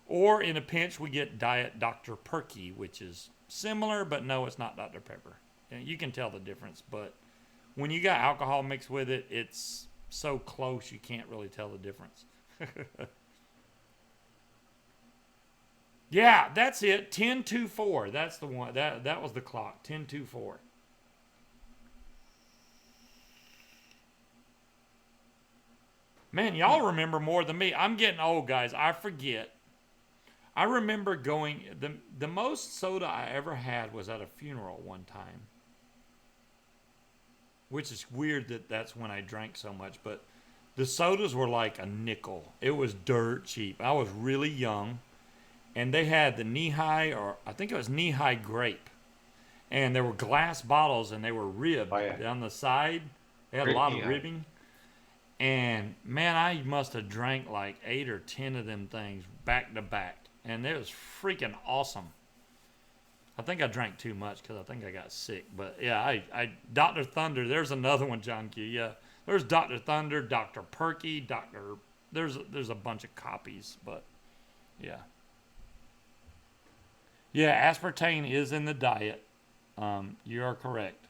Or in a pinch, we get Diet Dr. Perky, which is similar, but no, it's not Dr. Pepper. And you can tell the difference, but when you got alcohol mixed with it, it's so close you can't really tell the difference. Yeah, that's it. 10-2-4. That's the one. That was the clock. 10-2-4. Man, y'all remember more than me. I'm getting old, guys. I forget. I remember going, the most soda I ever had was at a funeral one time. Which is weird that that's when I drank so much. But the sodas were like a nickel. It was dirt cheap. I was really young. And they had the knee-high, or I think it was knee-high grape. And there were glass bottles, and they were ribbed down the side. They had a lot of ribbing. And, man, I must have drank like 8 or 10 of them things back to back. And it was freaking awesome. I think I drank too much because I think I got sick. But, yeah, Dr. Thunder, there's another one, John Q. Yeah, there's Dr. Thunder, Dr. Perky, there's a bunch of copies. But, yeah. Yeah, aspartame is in the diet. You are correct.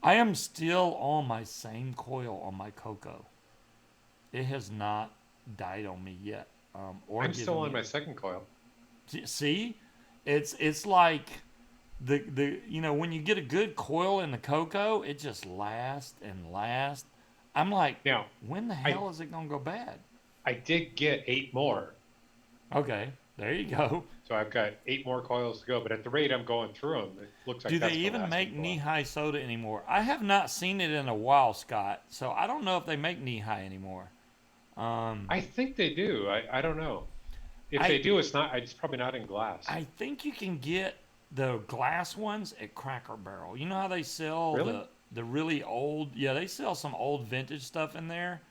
I am still on my same coil on my cocoa. It has not died on me yet. I'm still on my second coil. See, it's like the when you get a good coil in the cocoa, it just lasts and lasts. I'm like, now, when the hell is it gonna go bad? I did get 8 more. Okay, there you go. So I've got 8 more coils to go, but at the rate I'm going through them, it looks like Do they even make knee-high soda anymore? I have not seen it in a while, Scott, so I don't know if they make knee-high anymore. I think they do. I don't know. If they do, it's probably not in glass. I think you can get the glass ones at Cracker Barrel. You know how they sell the really old? Yeah, they sell some old vintage stuff in there.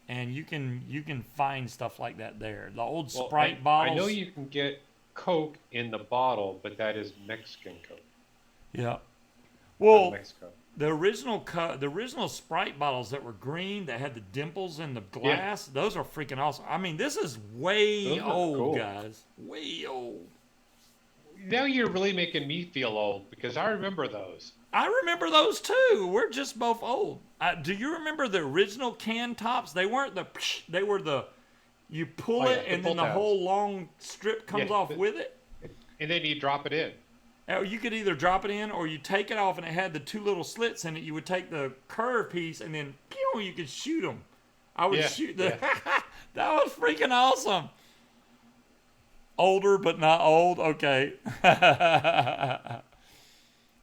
And you can find stuff like that there. The old Sprite bottles. I know you can get Coke in the bottle, but that is Mexican Coke. Yeah. Well, Mexico. the original Sprite bottles that were green that had the dimples in the glass, those are freaking awesome. I mean, this is way old, cool. Guys. Way old. Now you're really making me feel old because I remember those. I remember those too. We're just both old. Do you remember the original can tops? They weren't they were you pull it and then the whole long strip comes off with it. And then you drop it in. You could either drop it in or you take it off and it had the 2 little slits in it. You would take the curved piece and then you could shoot them. I would shoot the. That was freaking awesome. Older but not old. Okay.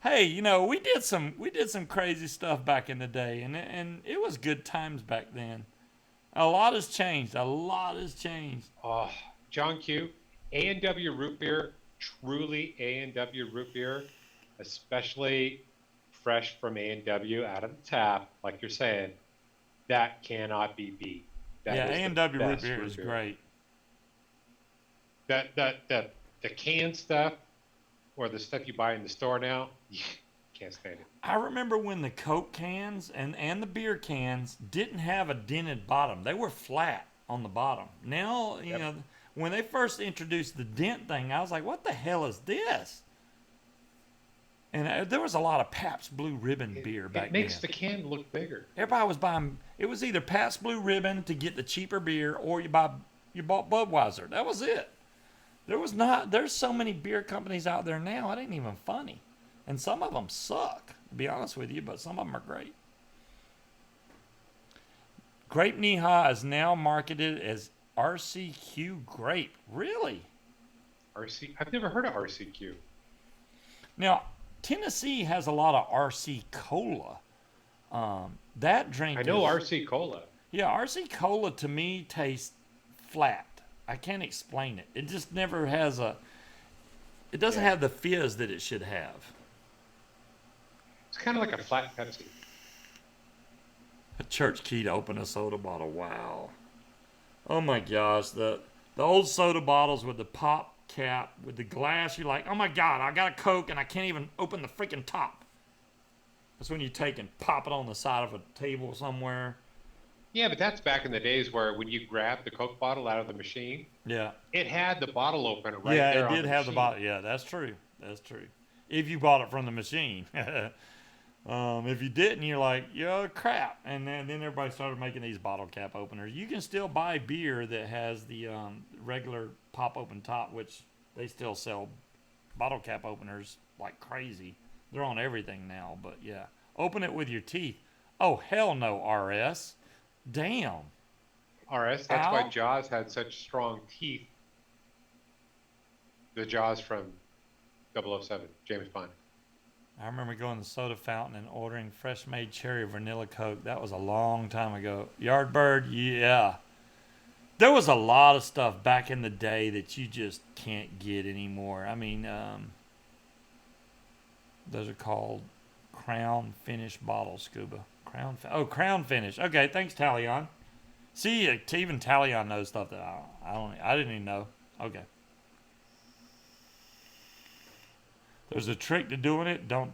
Hey, we did some crazy stuff back in the day, and it was good times back then. A lot has changed. Oh, John Q, A&W root beer, truly A&W root beer, especially fresh from A&W out of the tap, like you're saying, that cannot be beat. A&W root beer is great. The canned stuff, or the stuff you buy in the store now, can't stand it. I remember when the Coke cans and the beer cans didn't have a dented bottom. They were flat on the bottom. Now, when they first introduced the dent thing, I was like, what the hell is this? And there was a lot of Pabst Blue Ribbon beer back then. It makes the can look bigger. Everybody was buying, it was either Pabst Blue Ribbon to get the cheaper beer, or you bought Budweiser. That was it. There's so many beer companies out there now, it ain't even funny. And some of them suck, to be honest with you, but some of them are great. Grape Knee-High is now marketed as RCQ Grape. Really? I've never heard of RCQ. Now, Tennessee has a lot of RC Cola. That drink I know RC Cola. Yeah, RC Cola to me tastes flat. I can't explain it. It just never has It doesn't Yeah. have the fizz that it should have. It's kind of like a flat Pepsi. A church key to open a soda bottle. Wow. Oh my gosh, the old soda bottles with the pop cap with the glass. You're like, oh my god, I got a Coke and I can't even open the freaking top. That's when you take and pop it on the side of a table somewhere. Yeah, but that's back in the days where when you grabbed the Coke bottle out of the machine, Yeah. it had the bottle opener right Yeah, there it on did the have the machine. bottle. Yeah, that's true. That's true. If you bought it from the machine. If you didn't, you're like, yo, crap. And then everybody started making these bottle cap openers. You can still buy beer that has the regular pop open top, which they still sell bottle cap openers like crazy. They're on everything now, but yeah. Open it with your teeth. Oh, hell no, RS. Damn. RS, that's why Ow. Jaws had such strong teeth. The Jaws from 007, James Bond. I remember going to the soda fountain and ordering fresh made cherry vanilla Coke. That was a long time ago. Yardbird, yeah. There was a lot of stuff back in the day that you just can't get anymore. I mean, those are called crown finish bottles, Scuba. Crown finish. Okay, thanks, Talion. See, even Talion knows stuff that I didn't even know. Okay. There's a trick to doing it. Don't.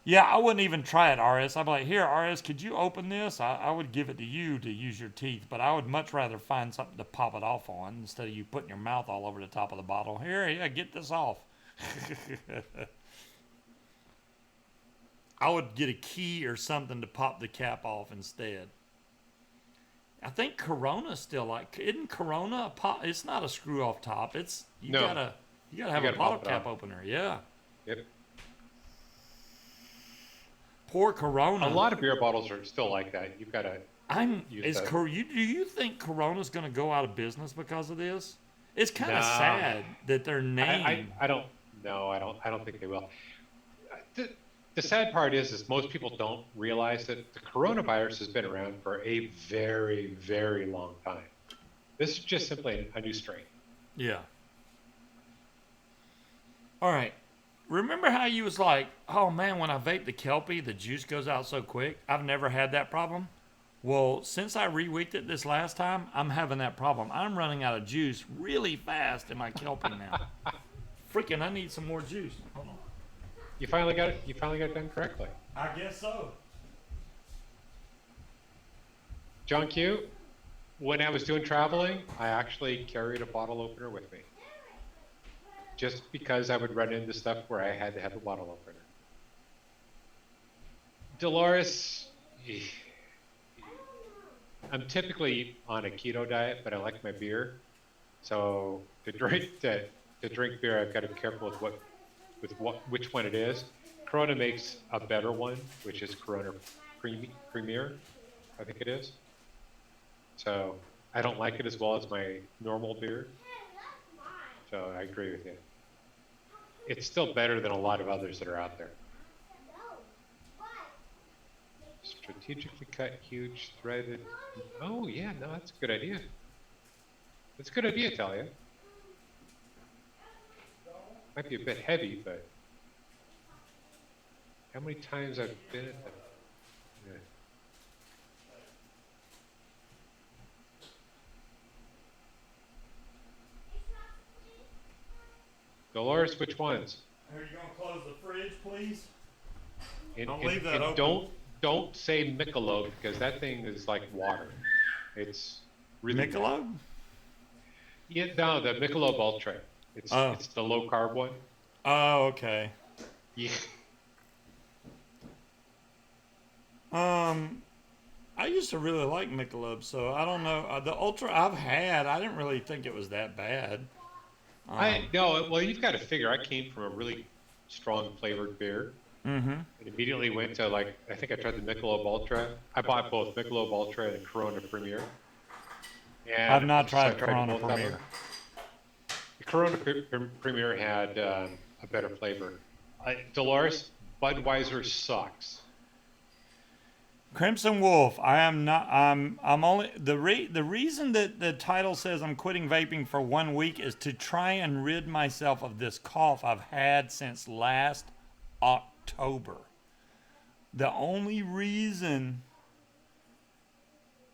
Yeah, I wouldn't even try it, RS. I'd be like, here, RS, could you open this? I would give it to you to use your teeth, but I would much rather find something to pop it off on instead of you putting your mouth all over the top of the bottle. Here, yeah, get this off. I would get a key or something to pop the cap off instead. I think Corona's still like, isn't Corona a pop? It's not a screw off top. It's you No. gotta have a gotta bottle pop it cap off. opener. Yeah. Yep. Poor Corona. A lot of beer bottles are still like that. You've got to use that. Do you think Corona's going to go out of business because of this? It's kind of Nah. sad that their name. I don't. No, I don't think they will. The sad part is most people don't realize that the coronavirus has been around for a very, very long time. This is just simply a new strain. Yeah. All right. Remember how you was like, oh man, when I vape the Kelpie, the juice goes out so quick? I've never had that problem. Well, since I re-weeked it this last time, I'm having that problem. I'm running out of juice really fast in my Kelpie now. Freaking, I need some more juice. Hold on. You finally got it. You finally got it done correctly. I guess so. John Q, when I was doing traveling, I actually carried a bottle opener with me. Just because I would run into stuff where I had to have a bottle opener. Dolores, I'm typically on a keto diet, but I like my beer. So to drink beer, I've got to be careful with which one it is. Corona makes a better one, which is Corona Premier, I think it is. So I don't like it as well as my normal beer. So I agree with you. It's still better than a lot of others that are out there. Strategically cut huge threaded. Oh yeah, no, that's a good idea. That's a good idea, Talia. Might be a bit heavy, but how many times I've been at the yeah. Dolores, which ones? Are you gonna close the fridge, please? And, Don't and- leave that and open. Don't say Michelob because that thing is like water. It's really Michelob? Yeah, no, the Michelob Ultra. It's the low carb one. Oh, okay. Yeah. I used to really like Michelob, so I don't know. The Ultra I've had, I didn't really think it was that bad. Well, you've got to figure. I came from a really strong flavored beer. Mm-hmm. And immediately went to I think I tried the Michelob Ultra. I bought both Michelob Ultra and Corona Premier. And I've not so I tried Corona both of them. Premier. The Corona Premier had a better flavor. Dolores, Budweiser sucks. Crimson Wolf. I am not. I'm only the reason that the title says I'm quitting vaping for 1 week is to try and rid myself of this cough I've had since last October. The only reason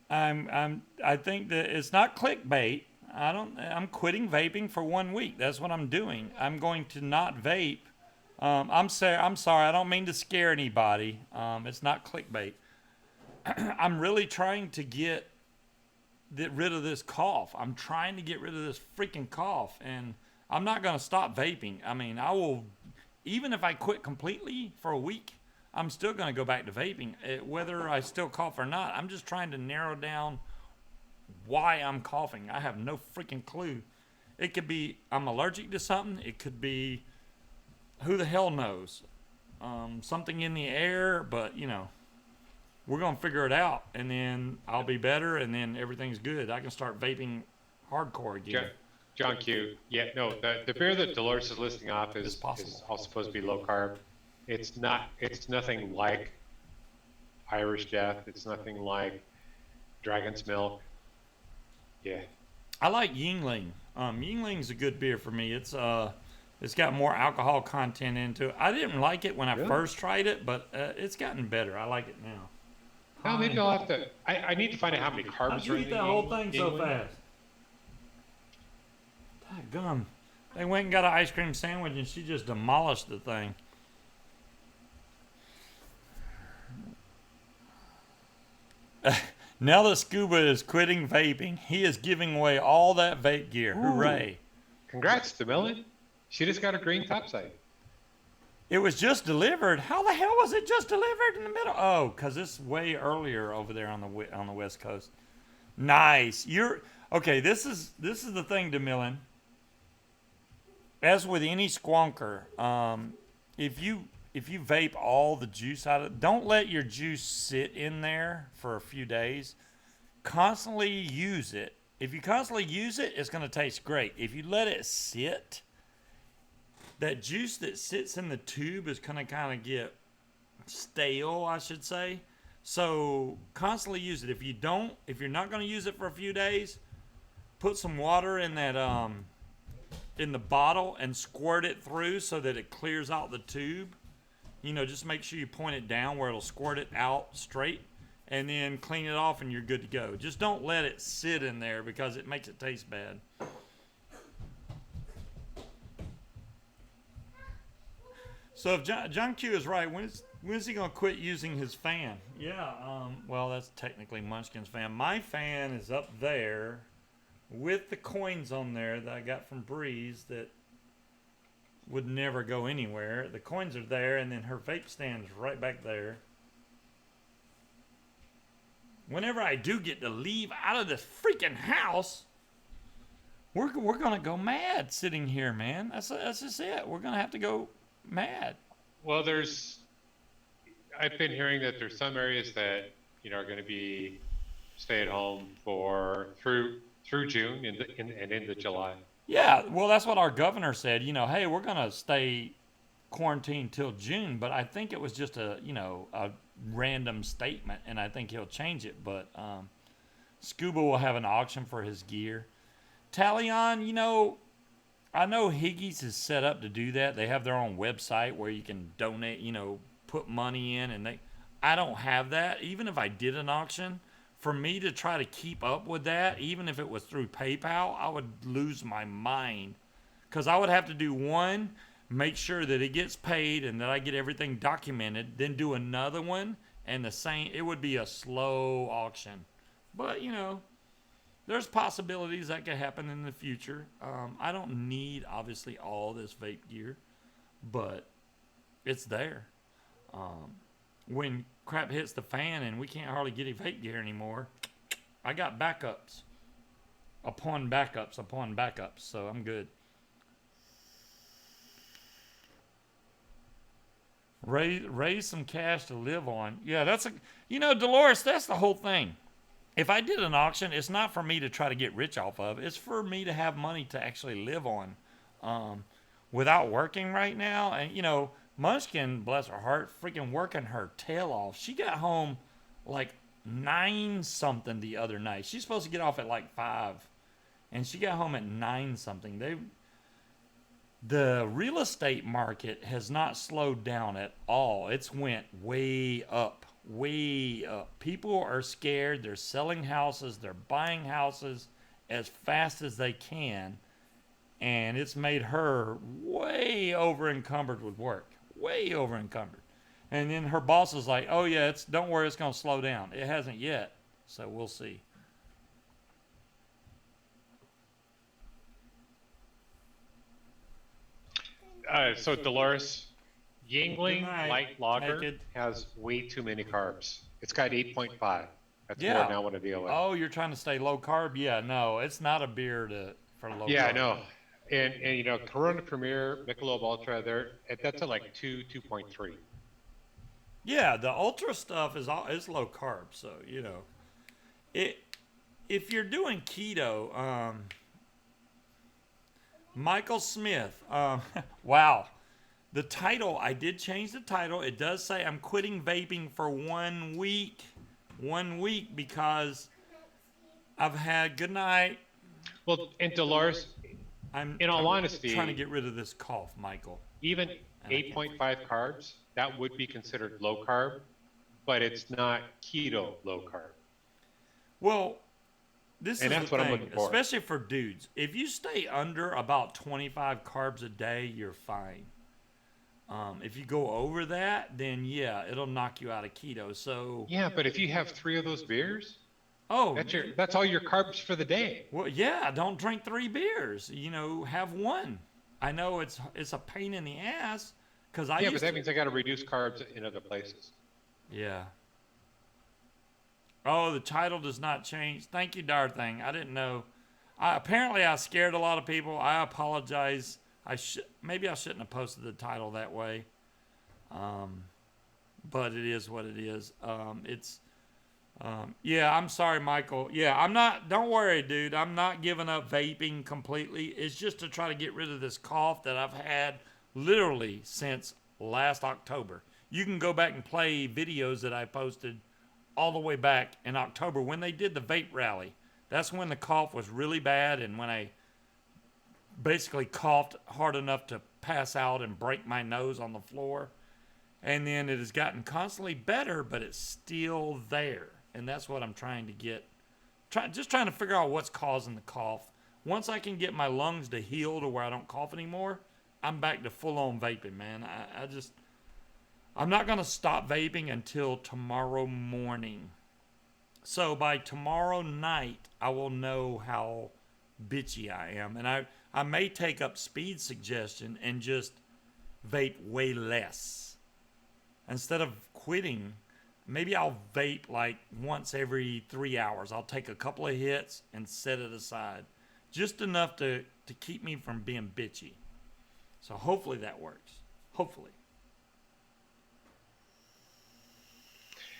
I think that it's not clickbait. I'm quitting vaping for 1 week. That's what I'm doing. I'm going to not vape. I'm sorry. I don't mean to scare anybody. It's not clickbait. I'm really trying to get rid of this cough. I'm trying to get rid of this freaking cough, and I'm not going to stop vaping. I mean, I will, even if I quit completely for a week, I'm still going to go back to vaping, whether I still cough or not. I'm just trying to narrow down why I'm coughing. I have no freaking clue. It could be I'm allergic to something. It could be who the hell knows. Something in the air, but we're going to figure it out, and then I'll be better, and then everything's good. I can start vaping hardcore again. John Q. Yeah, no, the beer that Dolores is listing off is all supposed to be low carb. It's not. It's nothing like Irish Death. It's nothing like Dragon's Milk. Yeah. I like Yingling. Yingling's a good beer for me. It's got more alcohol content into it. I didn't like it when I first tried it, but it's gotten better. I like it now. Well, maybe I'll have to. I need to find out how many carbs How'd are you in eat the that whole thing so Yingling. fast? Gum. They went and got an ice cream sandwich, and she just demolished the thing. Now that Scuba is quitting vaping, he is giving away all that vape gear. Ooh. Hooray. Congrats to Millen. She just got a green topside. It was just delivered. How the hell was it just delivered in the middle? Oh, because it's way earlier over there on the West Coast. Nice. Okay. This is the thing, DeMillan. As with any squonker, if you vape all the juice out of it, don't let your juice sit in there for a few days. Constantly use it. If you constantly use it, it's going to taste great. If you let it sit, that juice that sits in the tube is going to kind of get stale, I should say. So constantly use it. If you're not going to use it for a few days, put some water in that in the bottle and squirt it through so that it clears out the tube. Just make sure you point it down where it'll squirt it out straight, and then clean it off and you're good to go. Just don't let it sit in there because it makes it taste bad. So if John Q is right, when's he going to quit using his fan? Yeah, well, that's technically Munchkin's fan. My fan is up there with the coins on there that I got from Breeze that would never go anywhere. The coins are there, and then her vape stand is right back there. Whenever I do get to leave out of this freaking house, we're gonna go mad sitting here, man. That's just it. We're gonna have to go mad. Well, I've been hearing that there's some areas that are going to be stay at home through June and into July. Yeah, well, that's what our governor said. Hey, we're gonna stay quarantined till June, but I think it was just a random statement, and I think he'll change it. But Scuba will have an auction for his gear. Talion, I know Higgies is set up to do that. They have their own website where you can donate, put money in, and I don't have that. Even if I did an auction, for me to try to keep up with that, even if it was through PayPal, I would lose my mind. Because I would have to do one, make sure that it gets paid and that I get everything documented, then do another one, and it would be a slow auction. But, there's possibilities that could happen in the future. I don't need, obviously, all this vape gear, but it's there. When crap hits the fan and we can't hardly get a vape gear anymore, I got backups upon backups, so I'm good. Raise some cash to live on. Yeah, Dolores, that's the whole thing. If I did an auction, it's not for me to try to get rich off of. It's for me to have money to actually live on. Without working right now, and Munchkin, bless her heart, freaking working her tail off. She got home like 9 something the other night. She's supposed to get off at like 5, and she got home at 9 something. The real estate market has not slowed down at all. It's went way up, way up. People are scared. They're selling houses. They're buying houses as fast as they can. And it's made her way over encumbered with work. Way over encumbered. And then her boss is like, oh yeah, don't worry, it's going to slow down. It hasn't yet. So we'll see. So Dolores, Yingling night. Light Lager Naked. has way too many carbs. It's got 8.5. That's Yeah. more than I want to deal with. Oh, you're trying to stay low carb? Yeah, no, it's not a beer for low carb. Yeah, I know. And you know, Corona Premier, Michelob Ultra, that's at like 2.3. Yeah, the ultra stuff is low carb, so you know, if you're doing keto, Michael Smith, wow, the title, I did change the title. It does say I'm quitting vaping for 1 week, because I've had good night. Well, and Dolores, in all honesty, trying to get rid of this cough, Michael. even 8.5 carbs, that would be considered low carb, but it's not keto low carb. Well, this And is that's the what I'm thing, looking for. especially for dudes. If you stay under about 25 carbs a day, you're fine. If you go over that, then yeah, it'll knock you out of keto. So Yeah, but if you have 3 of those beers, oh, that's all your carbs for the day. well, yeah, don't drink 3 beers. You know, have 1. I know it's a pain in the ass because I Yeah, used but that to, means I got to reduce carbs in other places. yeah. Oh, the title does not change. Thank you, Darthang. I didn't know. Apparently, I scared a lot of people. I apologize. Maybe I shouldn't have posted the title that way. But it is what it is. Yeah, I'm sorry, Michael. Yeah, I'm not. Don't worry, dude. I'm not giving up vaping completely. It's just to try to get rid of this cough that I've had literally since last October. You can go back and play videos that I posted all the way back in October when they did the vape rally. That's when the cough was really bad, and when I basically coughed hard enough to pass out and break my nose on the floor. And then it has gotten constantly better, but it's still there. And that's what I'm trying to get. Just trying to figure out what's causing the cough. Once I can get my lungs to heal to where I don't cough anymore, I'm back to full-on vaping, man. I'm not going to stop vaping until tomorrow morning. So by tomorrow night, I will know how bitchy I am. And I may take up Speed's suggestion and just vape way less. Instead of quitting, maybe I'll vape like once every 3 hours. I'll take a couple of hits and set it aside. Just enough to keep me from being bitchy. So hopefully that works. Hopefully.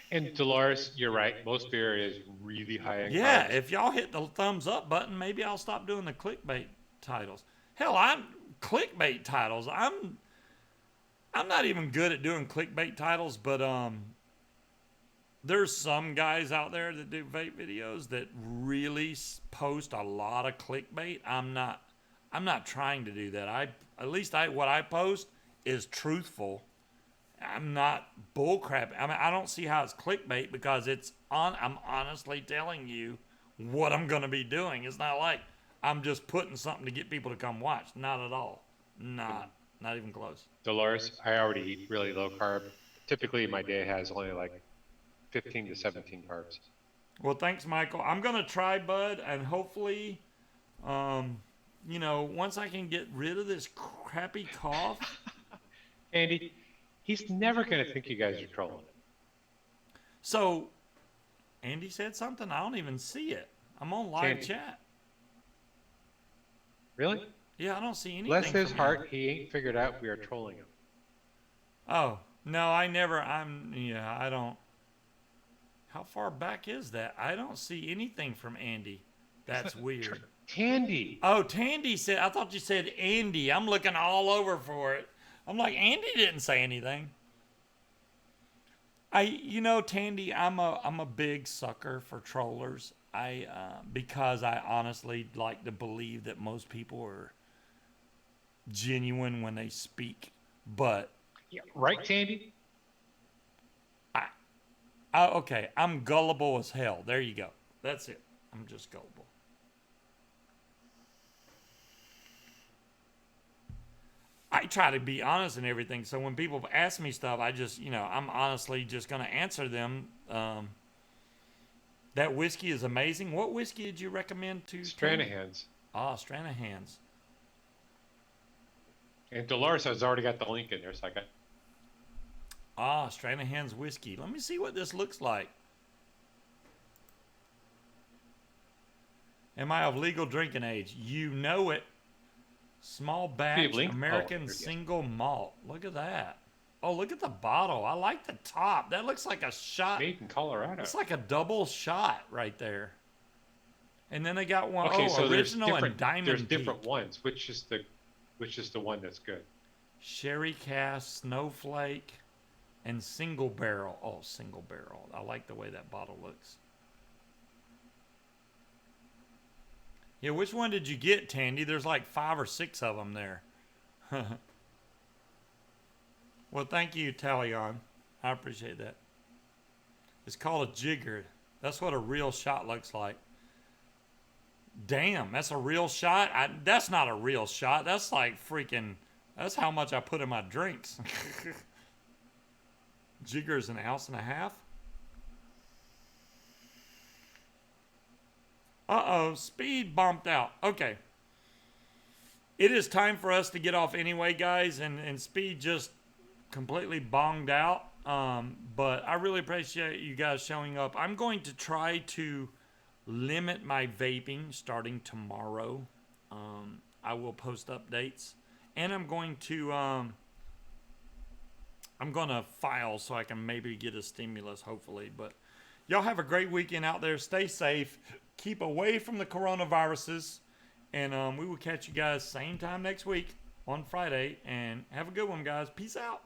And Dolores, you're right. Most beer is really high in Yeah, carbs. if y'all hit the thumbs up button, maybe I'll stop doing the clickbait titles. Hell, clickbait titles. I'm not even good at doing clickbait titles, but there's some guys out there that do vape videos that really post a lot of clickbait. I'm not trying to do that. What I post is truthful. I'm not bullcrap. I mean, I don't see how it's clickbait because I'm honestly telling you what I'm going to be doing. It's not like I'm just putting something to get people to come watch. Not at all. Not even close. Dolores, I already eat really low carb. Typically, my day has only like 15 to 17 carbs. Well, thanks, Michael. I'm going to try, bud, and hopefully, once I can get rid of this crappy cough. Andy, he's never going to think you guys are trolling him. So, Andy said something. I don't even see it. I'm on live chat. Really? Yeah, I don't see anything. Bless his from heart, him. he ain't figured out we are trolling him. Oh, no, I don't. How far back is that? I don't see anything from Andy. That's weird. Tandy. Oh, Tandy said, I thought you said Andy. I'm looking all over for it. I'm like, Andy didn't say anything. Tandy, I'm a big sucker for trollers. Because I honestly like to believe that most people are genuine when they speak, but Yeah, right, Tandy? okay, I'm gullible as hell. There you go. That's it. I'm just gullible. I try to be honest in everything. So when people ask me stuff, I just, I'm honestly just going to answer them. That whiskey is amazing. What whiskey did you recommend to Stranahan's. Stranahan's. And Dolores has already got the link in there, so I got. Stranahan's whiskey. Let me see what this looks like. Am I of legal drinking age? You know it. Small batch American single malt. Look at that. Oh, look at the bottle. I like the top. That looks like a shot. Made in Colorado. It's like a double shot right there. And then they got one. Okay, so original and diamond. There's different ones. Which is the one that's good? Sherry cask, snowflake, and single barrel. Oh, single barrel. I like the way that bottle looks. Yeah, which one did you get, Tandy? There's like 5 or 6 of them there. Well, thank you, Talion. I appreciate that. It's called a jigger. That's what a real shot looks like. Damn, that's a real shot? That's not a real shot. That's like freaking... That's how much I put in my drinks. Jigger is 1.5 ounces. Uh-oh, speed bumped out. Okay. It is time for us to get off anyway, guys, and speed just completely bonged out. But I really appreciate you guys showing up. I'm going to try to limit my vaping starting tomorrow. I will post updates. And I'm going to file so I can maybe get a stimulus, hopefully. But y'all have a great weekend out there. Stay safe. Keep away from the coronaviruses. And we will catch you guys same time next week on Friday. And have a good one, guys. Peace out.